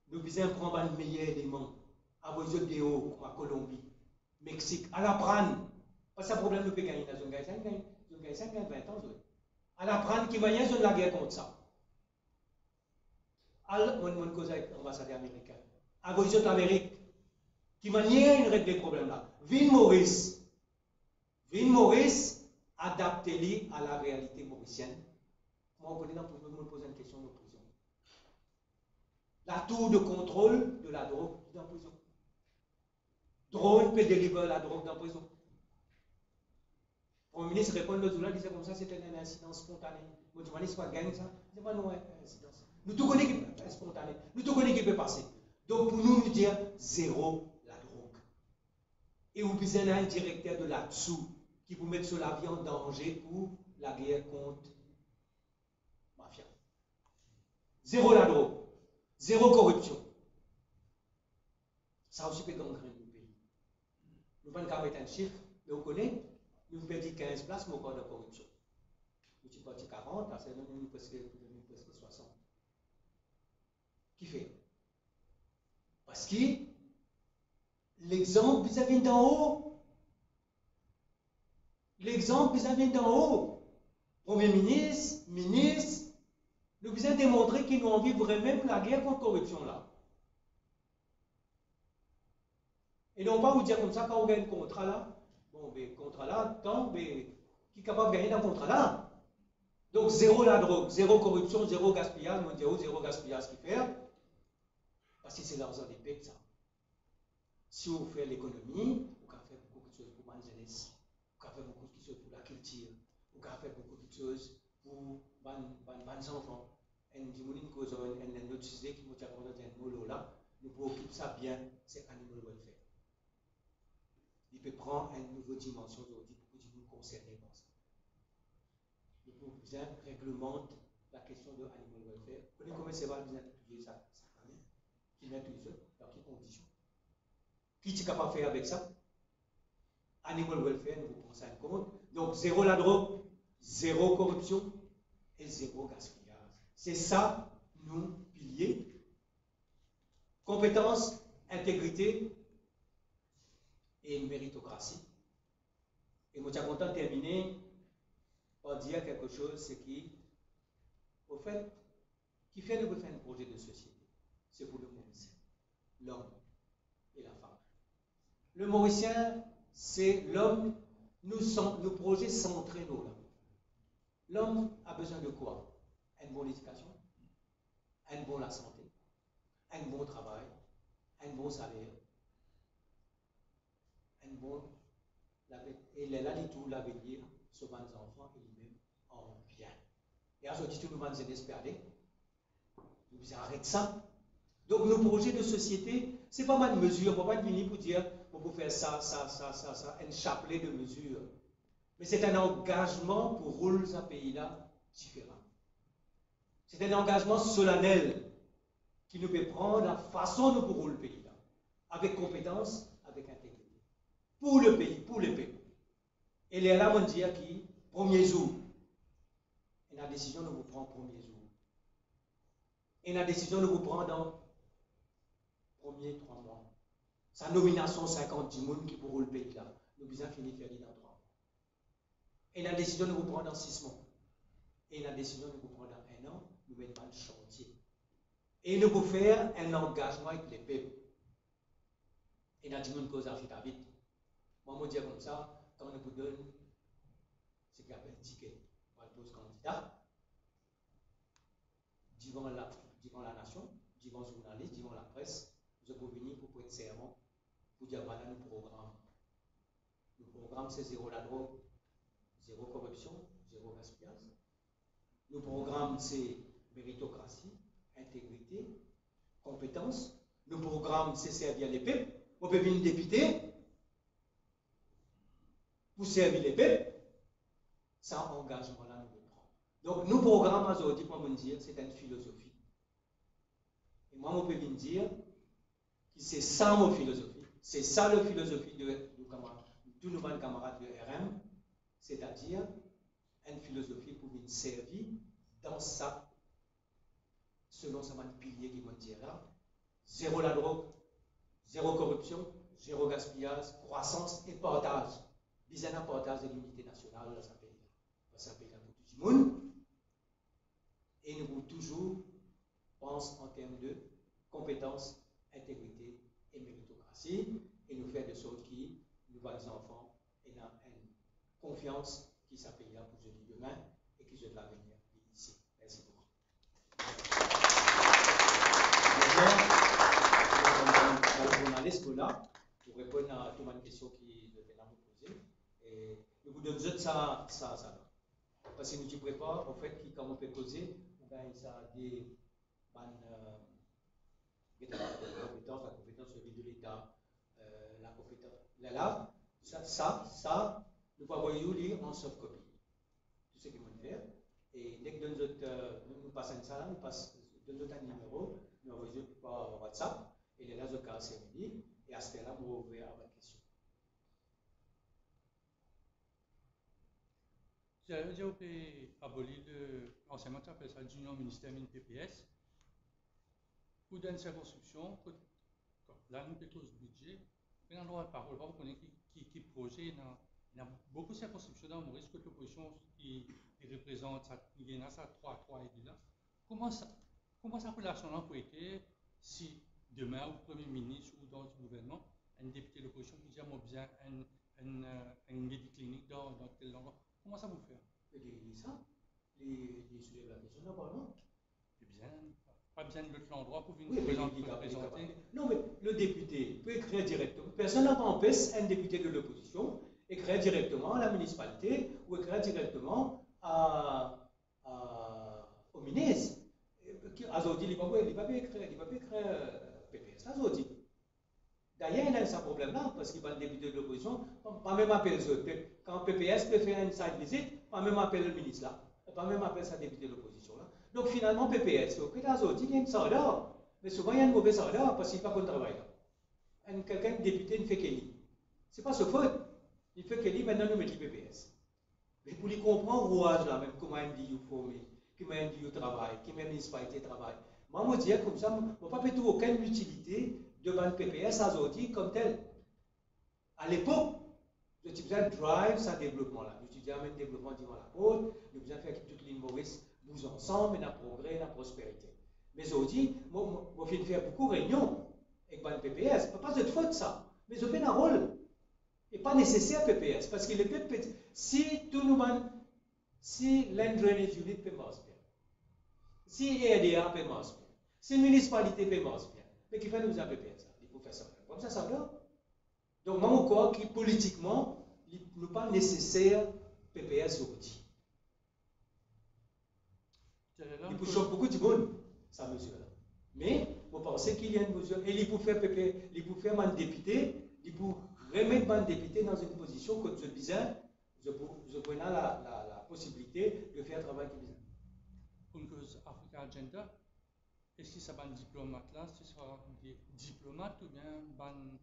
nous devons prendre les meilleurs éléments. À vos autres déos, comme à Colombie, Mexique, à la prendre. Parce que le problème, nous pouvons gagner dans une guerre, 5 20 ans. À la prendre, qui va y avoir la guerre contre ça. Alors, mon cause avec l'ambassadeur américain. À vos autres Amérique, qui va y avoir une règle des problèmes là. Vin Maurice, adaptez-les à la réalité mauricienne. Moi, on connaît dans le monde poser une question de prison. La tour de contrôle de la drogue dans la prison. Drone peut délivrer la drogue dans la prison. Le ministre répond l'autre jour, il disait comme ça, c'était un incident spontané. Moi, tu m'as dit, c'est pas gang ça? Je dis, non, un incident. Nous tout connaissons qui peut spontané. Nous tout connaissons qui peut passer. Donc, pour nous dire, zéro la drogue. Et vous besoin d'un directeur de là-dessous qui vous met sur la vie en danger pour la guerre contre la mafia. Zéro la drogue. Zéro corruption. Ça aussi peut gangréner le pays. Nous ne pouvons pas mettre un chiffre, mais on connaît, nous perdons 15 places, mais encore de corruption. Nous sommes partis 40, là, c'est nous presque 60. Qui fait? Parce que l'exemple vis-à-vis d'en haut, Premier ministre, nous devons démontrer qu'ils nous envivraient même la guerre contre la corruption là. Et non pas vous dire comme ça quand on gagne un contrat là, bon, mais contrat là, tant, mais qui est capable de gagner un contrat là? Donc zéro la drogue, zéro corruption, zéro gaspillage, mon Dieu, zéro gaspillage qui fait. Parce que c'est l'argent des pecs ça. Si vous faites l'économie, vous pouvez faire beaucoup de choses pour la jeunesse, vous pouvez faire beaucoup de choses pour la culture, vous pouvez faire beaucoup de choses pour les enfants. Et nous disons une autre sujet qui nous a parlé d'un mot là, nous pouvons occuper ça bien, c'est animal welfare. Il peut prendre une nouvelle dimension aujourd'hui pour que nous concerner par ça. Le proviseur réglemente la question de animal welfare. Vous connaissez comment c'est va bien étudier ça qui met tous les autres, dans quelles conditions? Qui est capable de faire avec ça? Animal welfare, nous vous prenons ça en compte. Donc, zéro la drogue, zéro corruption et zéro gaspillage. C'est ça, nos piliers. Compétence, intégrité et une méritocratie. Et moi, j'ai content de terminer par dire quelque chose, c'est qui, au fait, qui fait de faire un projet de société, c'est pour le Mauricien, l'homme et la femme. Le Mauricien, c'est l'homme, nos projets centrés dans l'homme. L'homme a besoin de quoi? Une bonne éducation, une bonne santé, un bon travail, un bon salaire, un bon. Et là, tout l'avenir, ce van enfants et lui-même en bien. Et aujourd'hui, tout le monde s'est espéré. Nous arrêtons ça. Donc, nos projets de société, ce n'est pas mal de mesures. On ne va pas venir pour dire, on peut faire ça, un chapelet de mesures. Mais c'est un engagement pour rouler un pays-là différent. C'est un engagement solennel qui nous peut prendre la façon dont nous rouler le pays-là, avec compétence, avec intégrité. Pour le pays, pour le peuple. Et les là, on dit qui, premier jour, et la décision de vous prendre premier jour. Et la décision de vous prendre dans premier 3 mois. Sa nomination 50 personnes qui pour le pays là. Nous bisons finir faire dans 3 mois. Et la décision de vous prendre dans 6 mois. Et la décision de vous prendre dans 1 an, nous mettons pas le chantier. Et nous pouvons faire un engagement avec les peuples. Et nous avons une cause à faire vite. Moi, je dis comme ça, quand on vous donne ce qu'on appelle ticket pour le poste candidat, devant la nation, devant les journalistes, devant la presse, vous pouvez venir pour prêter serment, pour dire voilà nos programmes. Le programme, c'est zéro la drogue, zéro corruption, zéro gaspillage. Le programme, c'est méritocratie, intégrité, compétence. Le programme, c'est servir les peuples. On peut venir député pour servir les peuples. Sans engagement-là, nous le prenons. Donc, nos programmes, aujourd'hui, pour me dire, c'est une philosophie. Et moi, je peux venir dire que c'est ça mon philosophie. C'est ça la philosophie de tous nos camarades de RM, c'est-à-dire une philosophie pour venir servir dans ça, selon ce pilier qui vont dire là, zéro la drogue, zéro corruption, zéro gaspillage, croissance et partage. Disons un partage de l'unité nationale dans ce pays-là. Ça pays-là pour tout le monde. Et nous pouvons toujours penser en termes de compétences, intégrité et méritocratie, et nous faire des choses qui nous voient les enfants et dans une confiance qui s'appelle là pour jeudi demain et qui jeudi l'avenir ici. Merci beaucoup. Maintenant, le journaliste là pour répondre à toutes les questions qui étaient là vous poser. Et nous vous donnons ça. Parce que nous nous préparons au fait que quand on peut poser, ça a des compétences, la compétence de l'État, la compétence, là, ça, nous pouvons lire en soft copy. Tout ce qu'ils vont faire. Et dès que nous passons ça, nous passons un numéro, nous envoyons par WhatsApp, et les là, je cas c'est fini, et à ce moment-là, nous ouvrons à votre question. J'ai aboli l'enseignement, tu appelles ça l'union ministère min PPS. Pour une circonscription, là, nous avons le budget. Mais dans la parole, on connaît qui projet. Il y a beaucoup de circonscriptions dans Maurice que l'opposition qui représente ça, il y en a ça 3 et là. Comment ça relation peut être si demain, au Premier ministre ou dans le gouvernement, un député de l'opposition qui dit moi besoin une médiclinique dans tel endroit? Comment ça vous fait? Les soulèvent la question dans le Parlement. Pas besoin de l'autre endroit pour venir présenter. Non, mais le député peut écrire directement. Personne n'a pas empêché un député de l'opposition écrire directement à la municipalité ou écrire directement au ministre. Aujourd'hui, il ne va pas écrire PPS. Aujourd'hui. D'ailleurs, il y a ce problème-là, parce qu'il va le député de l'opposition, pas même appeler quand PPS peut faire une site visite, pas même appeler le ministre là, pas même appeler sa député de l'opposition là. Donc finalement, PPS, il y a une salaire, mais souvent il y a une mauvaise salaire parce qu'il n'y a pas de travail là. Quelqu'un député ne fait qu'elle. Ce n'est pas sa faute. Il fait qu'elle, maintenant nous mettons PPS. Mais pour lui comprendre, rouage là, même comment il dit il former, comment il dit il travaille, comment la municipalité travaille. Moi, je dis comme ça, je ne pas trouver aucune utilité devant le PPS aujourd'hui comme tel. À l'époque, Nous avons besoin de drive ça développement-là. Nous étudions même le développement devant la côte, nous avons besoin de faire que toute l'île Maurice bouge ensemble, et la progrès, la prospérité. Mais aujourd'hui, moi, je viens de faire beaucoup de réunions avec le PPS. Ce n'est pas de faute ça, mais je fais un rôle. Et pas nécessaire PPS, parce que le PPS, si tout le monde, si land drainage unit peut marcher bien, si ERDA peut marcher bien, si la municipalité peut marcher bien, mais qui fait nous un PPS, il faut faire ça. Comme ça va. Donc, moi, je crois que politiquement, il n'est pas nécessaire PPS aujourd'hui. Il peut choquer beaucoup de monde, ça mesure-là. Mais, vous pensez qu'il y a une mesure, et il peut faire PP, il peut faire un député, il peut remettre un député dans une position que je disais, je prenais la possibilité de faire un travail qui disait. Pour une cause Africa Agenda, est-ce que ça va un diplomate là, ce sera des diplomates ou bien un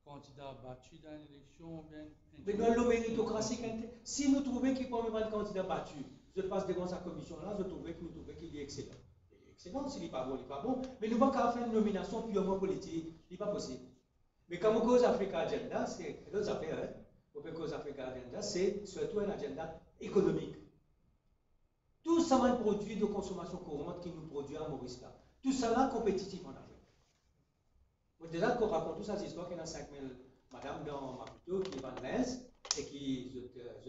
candidat battu dans l'élection ou bien. Mais dans la méritocratie, si nous trouvons qu'il peut même un candidat battu, je passe devant sa commission là, je trouvais qu'il est excellent. Il est excellent, s'il n'est pas bon, il n'est pas bon. Mais nous ne pouvons pas faire une nomination purement politique, il n'est pas possible. Mais comme cause Africa Agenda, c'est d'autres affaires. Hein? Cause Africa Agenda, c'est surtout un agenda économique. Tout ça, c'est un produit de consommation courante qui nous produit à Maurice là. Tout ça là compétitif en Afrique. Moi, déjà, qu'on raconte toute cette histoire qu'il y a 5000 madame dans Maputo qui vendent l'aise et qui je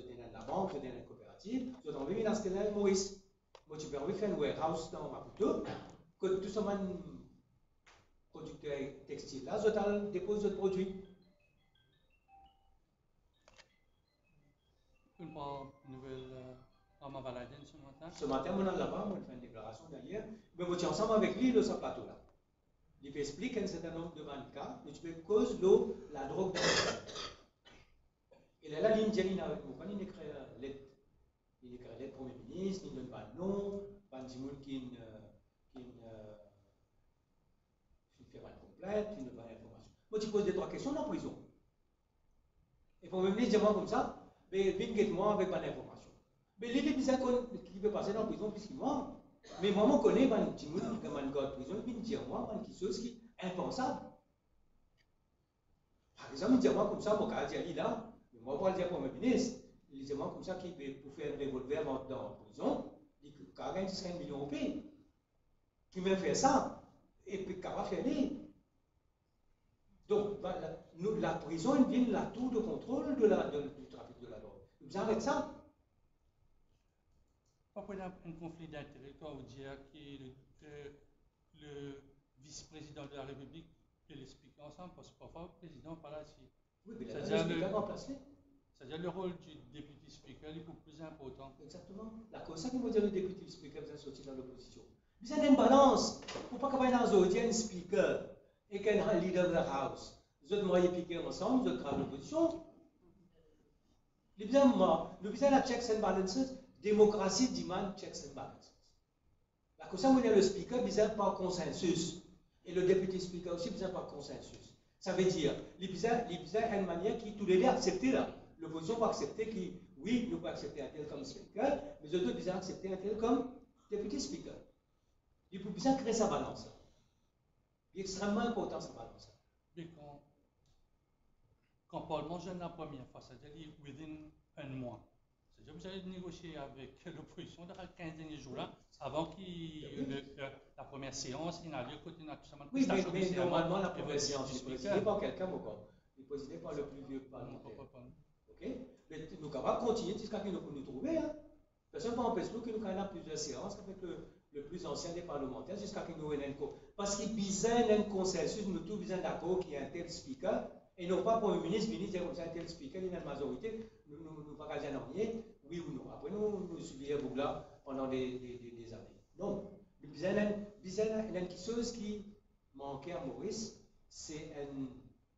donne la banque, je donne la coopérative, je donne envie d'installer à Maurice. Moi, tu peux envie de faire un warehouse dans Maputo, que tout ça, producteur textile là, je dépose de produits. Une nouvelle à ma balade ce matin. Ce matin, on est là-bas, on fait une déclaration d'ailleurs, mais on est ensemble avec lui, ce plateau là. Il peut expliquer un certain nombre de cas, mais tu peux cause de la drogue dans le cas. Et là, la ligne Jelly avec nous, quand il écrit lettre, Premier ministre, il donne pas de nom, pas de monde qui fait mal complète, qui ne donne pas d'information. Moi, tu poses des trois questions dans la prison. Et pour me venir dire moi comme ça, mais viens moi avec pas d'information. Mais les bizarres qui peut passer dans la prison puisqu'il ment. Mais moi, je connais un petit monde qui est en prison, il me dit moi, quelque chose qui est impensable. Par exemple, il dit moi comme ça, mon cas dit là, mais moi, pour le dire pour mes ministres, il dit moi comme ça, qui pour faire un revolver dans la prison, il dit qu'il gagne 5 millions au pays. Qui m'a fait ça, et puis qu'il va faire lui. Donc, la prison, elle vient la tour de contrôle du trafic de la drogue. Vous arrêtez ça? Pourquoi il y a un conflit d'intérêts, toi, vous dire que le vice-président de la République et le speaker ensemble, parce que parfois le président parle ici. Oui, mais le speaker remplacé. C'est-à-dire le rôle du député speaker est beaucoup plus important. Exactement. La cause, ça qui veut dire le député speaker, vous êtes sorti dans l'opposition. Vous avez une balance. Pour pas qu'il y ait dans un speaker et qu'il y ait un leader de la house. Vous êtes moyen piquer ensemble, vous êtes grave l'opposition. Nous besoin la checks and balances. Démocratie demande checks and balances. La cause, ça veut dire le speaker besoin par consensus. Et le député speaker aussi besoin par consensus. Ça veut dire, il besoin une manière qui tous les deux accepter là. L'opposition va accepter qui, oui, nous pouvons accepter un tel comme speaker, mais les autres besoin accepter un tel comme député speaker. Il faut bien créer sa balance. Il est extrêmement important sa balance. Mais quand Paul mange la première fois, c'est-à-dire within un mois, c'est-à-dire que vous allez négocier avec l'opposition dans les 15 derniers jours là, avant la première séance, il a lieu côté naturellement. Oui, mais normalement la première séance, il est présidé par quelqu'un encore. Il est présidé par le plus vieux parlementaire. Ok? Mais nous avons continuer jusqu'à ce que nous trouver. Hein? Personne ne peut empêcher nous que nous ayons plusieurs séances avec le plus ancien des parlementaires jusqu'à ce que nous ayons. Parce qu'il y a un consensus, nous tous besoin d'accord qu'il y a un tel speaker, et non pas pour un ministre, comme ça, un tel speaker, il y a une majorité, nous ne pouvons pas dire rien, oui ou non. Après, nous subirons là pendant des années. Non. Il y a quelque chose qui manquait à Maurice, c'est un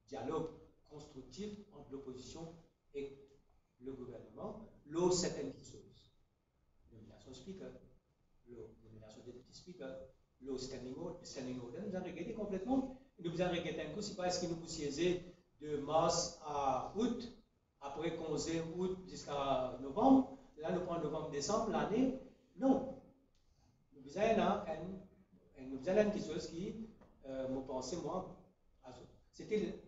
dialogue constructif entre l'opposition et le gouvernement. L'eau, c'est quelque chose. Nomination speaker, nomination député speaker, l'eau standing order, nous avons regretté complètement. Nous avons regretté un coup, c'est parce que nous avons siégé de mars à août, après 11 août jusqu'à novembre. Là, nous prenons novembre, décembre, l'année. Non. Nous avons quelque chose qui, me pensais, moi, c'était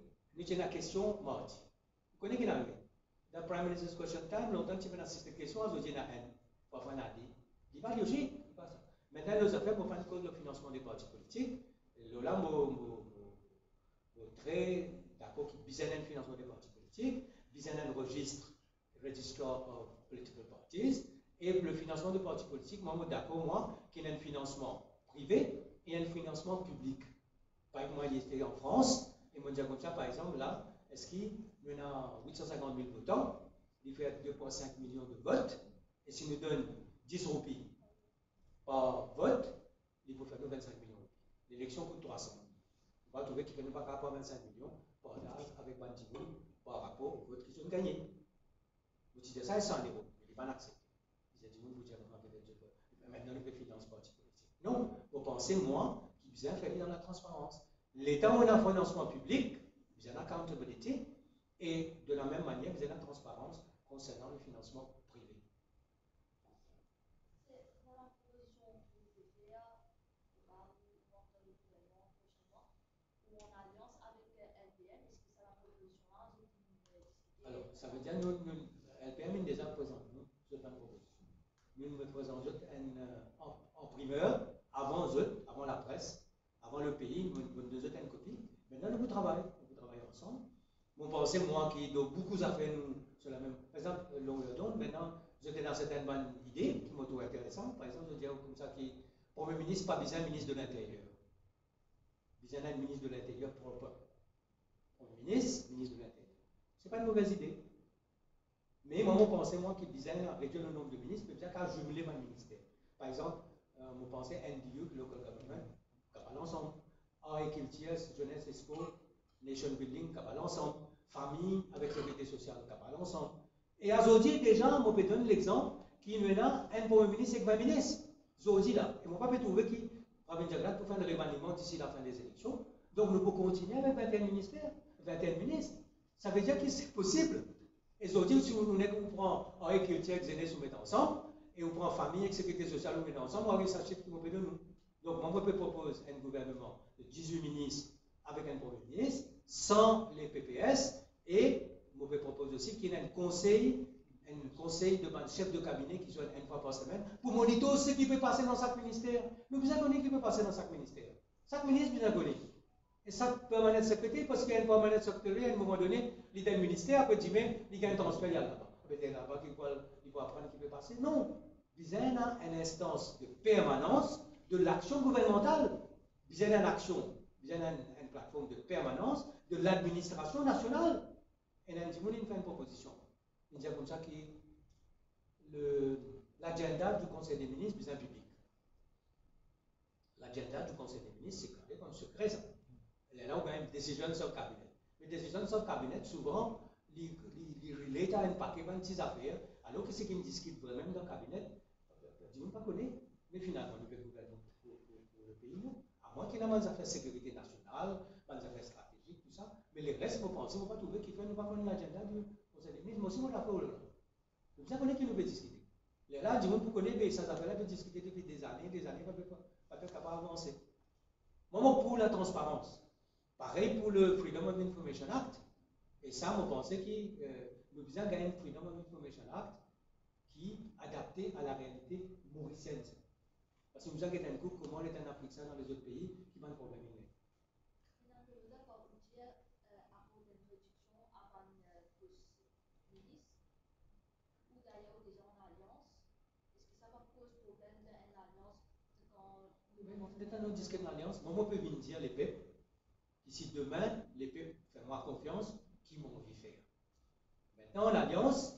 la question mardi. Vous connaissez qui est arrivé? Dans Prime Minister's Question Time, longtemps que tu peux assister à cette question, aujourd'hui, il y a un, parfois, il y a dit, il va logique, il pas ça. Maintenant, nous avons fait pour prendre compte le financement des partis politiques. Là, je suis très d'accord qu'il y a un financement des partis politiques, il y a un registre, Register of Political Parties, et le financement des partis politiques, moi, je suis d'accord, moi, qu'il y a un financement privé et un financement public. Par exemple, moi, j'étais en France, et moi, je dis comme ça, par exemple, là, est-ce qu'il y a 850 000 votants, il fait 2,5 millions de votes, et s'il nous donne 10 roupies par vote, il faut faire 25 millions. L'élection coûte 300. On va trouver qu'il ne fait pas capable 25 millions par date avec Bandimou par rapport au vote qu'ils ont gagné. Vous dites ça, c'est 100 euros. Il n'est pas accepté. Ils ont dit, vous dites, maintenant, il peut financer parti politique. Non, vous pensez, moi, qu'il vient faire dans la transparence. L'État, on a un financement public, vous avez accountability, et de la même manière, vous avez la transparence concernant le financement privé. C'est dans la proposition que vous pouvez faire, ou en gouvernement prochainement, ou en alliance avec LPM, est-ce que c'est la proposition-là, vous pouvez discuter? Alors, ça veut dire que LPM est déjà présent, nous, cette proposition. Nous nous présentons en primeur, avant la presse, avant le pays, nous donnons une copie. Maintenant, nous travaillons ensemble. Vous pensez, moi, qui dois beaucoup affaires nous sur la même. Par exemple, longueur d'onde, maintenant, j'étais dans certaines bonnes idées qui m'ont trouvé intéressantes. Par exemple, je dis comme ça, qui, Premier ministre, pas besoin ministre de l'Intérieur. Besoin d'un ministre de l'Intérieur propre. Premier ministre, ministre de l'Intérieur. Ce n'est pas une mauvaise idée. Mais moi, je pensais, moi, qu'il disait, réduire le nombre de ministres, mais bien qu'à jumeler mon ministère. Par exemple, je pensais NDU, Local Government, qui va l'ensemble. Agriculture, jeunesse et sport, nation building, qui va l'ensemble. Famille avec sécurité sociale, qui va l'ensemble. Et aujourd'hui, déjà, je peux donner l'exemple qu'il y a un Premier ministre et 20 ministres. Aujourd'hui, là. Et moi, je peux trouver qu'il va venir pour faire le remaniement d'ici la fin des élections. Donc, nous pouvons continuer avec 21 ministères, 21 ministres. Ça veut dire que c'est possible. Et aujourd'hui, si on prend agriculture et jeunesse, on met ensemble, et on prend famille et sécurité sociale, on met ensemble, on va avoir chiffre qui peut de nous. Donc, moi, je propose un gouvernement de 18 ministres avec un Premier ministre, sans les PPS, et je propose aussi qu'il y ait un conseil de chef de cabinet qui soit une fois par semaine pour monitorer ce qui peut passer dans chaque ministère. Nous besoin connaître ce qui peut passer dans chaque ministère. Chaque ministre besoin connaître. Et chaque permanent secrétaire, parce qu'il y a un permanent secrétaire, à un moment donné, il y a un ministère, après dire, mais il y a un transfert là-bas. Peut-être là-bas qu'il faut apprendre ce qui peut passer. Non. Il y a une instance de permanence de l'action gouvernementale. Il y a une action, il y a une plateforme de permanence de l'administration nationale. Et là, il fait une proposition. Il dit comme ça que l'agenda du Conseil des ministres est public. L'agenda du Conseil des ministres, c'est gardé comme secret, ça. Et là, on a une décision sur le cabinet. Les décisions sur le cabinet, souvent, ils relatent à un paquet de petites affaires, alors que ce qu'ils discutent vraiment dans le cabinet, je ne pas connaître, mais finalement, nous pouvons gouverner pour le pays, non. À moins qu'il y ait des affaires de sécurité nationale, des affaires stratégiques, tout ça. Mais les restes, vous pensez, vous ne pouvez pas trouver qu'ils ne pas connaître l'agenda du Conseil des ministres, mais aussi, on l'a fait au là. Vous savez qu'on est qui nous peut discuter. Les là, du monde pour connaître, mais ça affaires-là peut discuter depuis des années, pas capable d'avancer. Moi, pour la transparence. Pareil pour le Freedom of Information Act. Et ça, je pensais que nous devons gagner un Freedom of Information Act qui est adapté à la réalité mauricienne. Parce que nous avons un coup, comment on est en Afrique, ça dans les autres pays, qui va un problème. D'accord, vous dire, à propos d'une réduction avant le post-ministre, ou d'ailleurs déjà en alliance, est-ce que ça va poser problème d'une alliance quand. Peut-être nous disons qu'une alliance, moi, je peux venir dire les peuples. Si demain, les peuples font-moi confiance, qui m'ont envie de faire. Maintenant, l'alliance,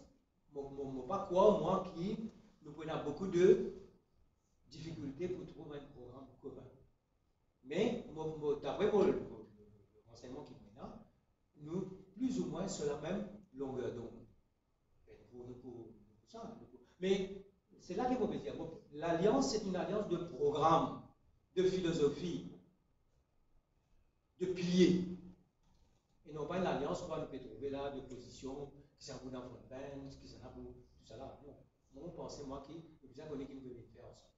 je ne pas quoi, moi, qui nous prenons beaucoup de difficultés pour trouver un programme commun. Mais, d'après le renseignement qui me donne, nous, plus ou moins, sur la même longueur d'onde. Pour ça. Mais, c'est là qu'il faut dire. L'alliance, c'est une alliance de programme, de philosophie, de piliers. Et non pas une alliance qu'on peut trouver là de position, qui s'en fout dans le bench, qui s'en a pour tout ça là. Non. Moi, on pensait, moi, qui nous avons qui nous veut faire ensemble.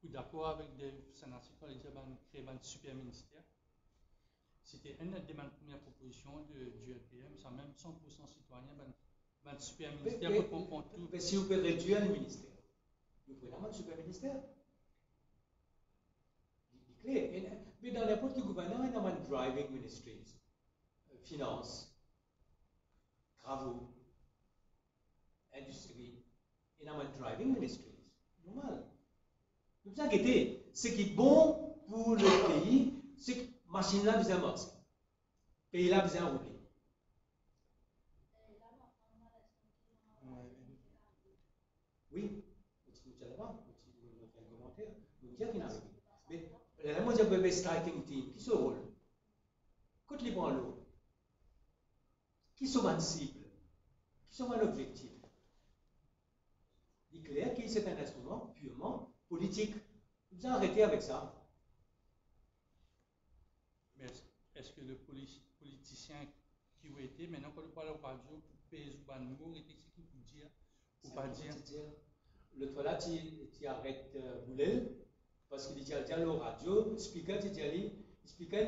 Vous êtes d'accord avec des sénateurs qui ont créé un super ministère? c'était une des premières propositions du LPM, ça même 100% citoyen, ben super ministère pour comprendre tout. Mais si vous pouvez réduire le ministère, vous pouvez avoir un super ministère. Mais dans n'importe quel gouvernement, il y a un driving ministries, finance, travaux, industrie, il y a un driving ministries. Normal. Ne vous inquiétez, ce qui est bon pour le pays, c'est que la machine là besoin marcher. Le pays là besoin rouler. Oui, vous allez voir, vous faites un commentaire, vous dites qu'il y a un mais là, moi, j'ai un striking team qui se roule. Quand les bons l'eau, qui sont une cible, qui sont un objectif. Il est clair que c'est un instrument purement politique. Vous arrêtez avec ça. Mais est-ce que le politicien qui a été, maintenant, quand on parle au radio, pour payer ou pas de mots, était ce qu'il peut dire ou pas dire? L'autre fois là, tu arrêtes Boulel, parce qu'il dit à la radio, le speaker, il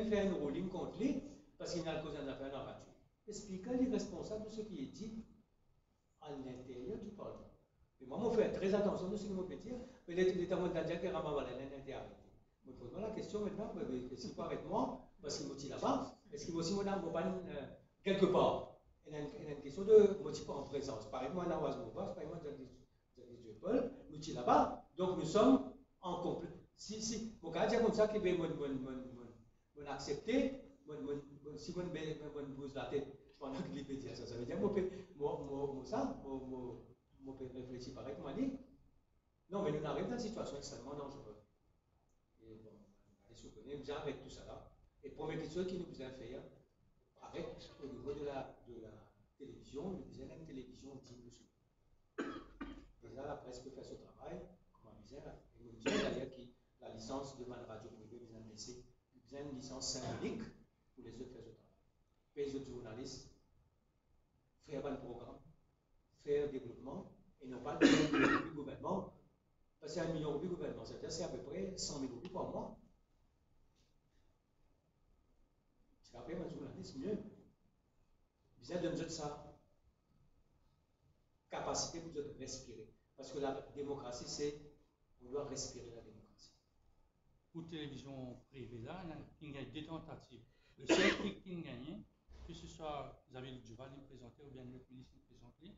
fait un ruling contre lui, parce qu'il n'a cause d'affaires dans la radio. Le speaker est responsable de ce qui est dit à l'intérieur du Parlement. Et moi, je fais très attention de ce que je peux dire, mais l'État mondial qui a arrêté. Je me pose la question maintenant, est-ce qu'il peut arrêter moi, parce qu'il me là-bas, est-ce qu'il me dit quelque part? Il y a une question de motif en présence. Par exemple, dans Oise-Mouva, par exemple, Paul, nous sommes là-bas, donc nous sommes en complet. Si mon cas dit comme ça, que mon accepter, si mon pose la tête pendant que il peut dire ça, ça veut dire moi peut réfléchir pareil comme dit. Non, mais nous arrivons dans une situation extrêmement dangereuse. Et bon, allez se connaître, vous avec tout ça là. Et première question qui nous besoin faire, avec au niveau de la télévision, nous besoin d'une télévision digne de ce. Déjà, la presse peut faire ce travail, comme on disait, et nous disons d'ailleurs que la licence de radio privée besoin de laisser, besoin d'une licence symbolique pour les autres faire ce travail. Payer les autres journalistes, faire un programme, faire développement, et non pas le gouvernement, parce que c'est 1 million de gouvernement, c'est-à-dire c'est à peu près 100 000 roupies par mois. Tu vas payer un journaliste mieux. Besoin de nous ça. Capacité pour nous respirer. Parce que la démocratie, c'est, on doit respirer la démocratie. Pour télévision privée, là, il y a deux tentatives. Le seul truc qui a gagné, que ce soit Xavier Duval qui présentait ou bien le ministre qui présentait,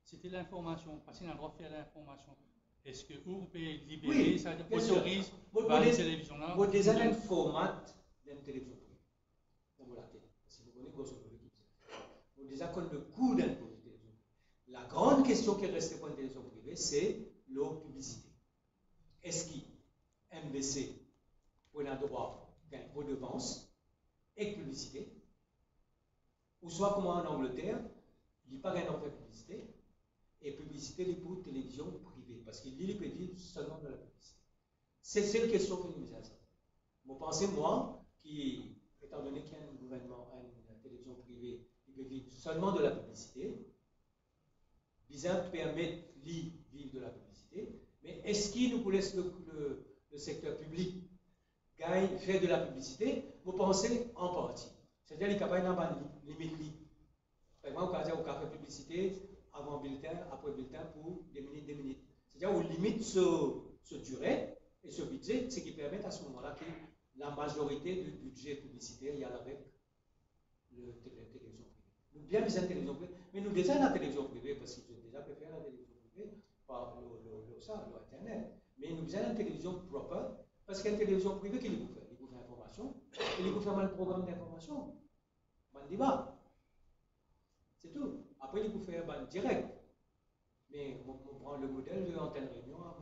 c'était l'information, parce qu'il a le droit de faire l'information. Est-ce que vous pouvez libérer, ça autorise la télévision là? Vous déjà un format d'une télévision privée. Dans la télé. Si vous connaissez grosso modo qui vous déjà connaissez le coût d'une télévision privée. La grande question qui reste pour une télévision privée, c'est la publicité. Est-ce que MBC pour un droit d'une redevance et publicité, ou soit comme en Angleterre, il n'y a pas un droit de publicité, et publicité les pour télévision privée, parce qu'il peut vivre seulement de la publicité. C'est une question que nous avons. Vous pensez, moi, qui, étant donné qu'il y a un gouvernement, une télévision privée, il peut vivre seulement de la publicité, bizarre permettre de vivre de la publicité, mais est-ce qu'il nous laisse le secteur public gagne, fait de la publicité? Vous pensez en partie. C'est-à-dire qu'il n'y a pas une limite. Par exemple, on a fait publicité avant bulletin, après bulletin pour des minutes. C'est-à-dire qu'on limite ce durée et ce budget, ce qui permet à ce moment-là que la majorité du budget publicitaire y a avec la télévision privée. Nous bien besoin de télévision privée, mais nous déjà la télévision privée, parce que j'ai déjà préféré la télévision privée par l'Internet. Mais nous besoin d'une télévision propre, parce qu'il y a une télévision privée qui nous fait. Il vous fait l'information, et il vous fait mal programme d'information. Mal débat. C'est tout. Après, il vous fait un direct. Mais on prend le modèle de l'antenne réunion à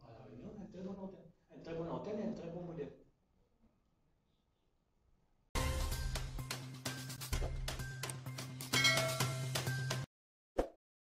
la réunion, une très bonne antenne et un très bon modèle.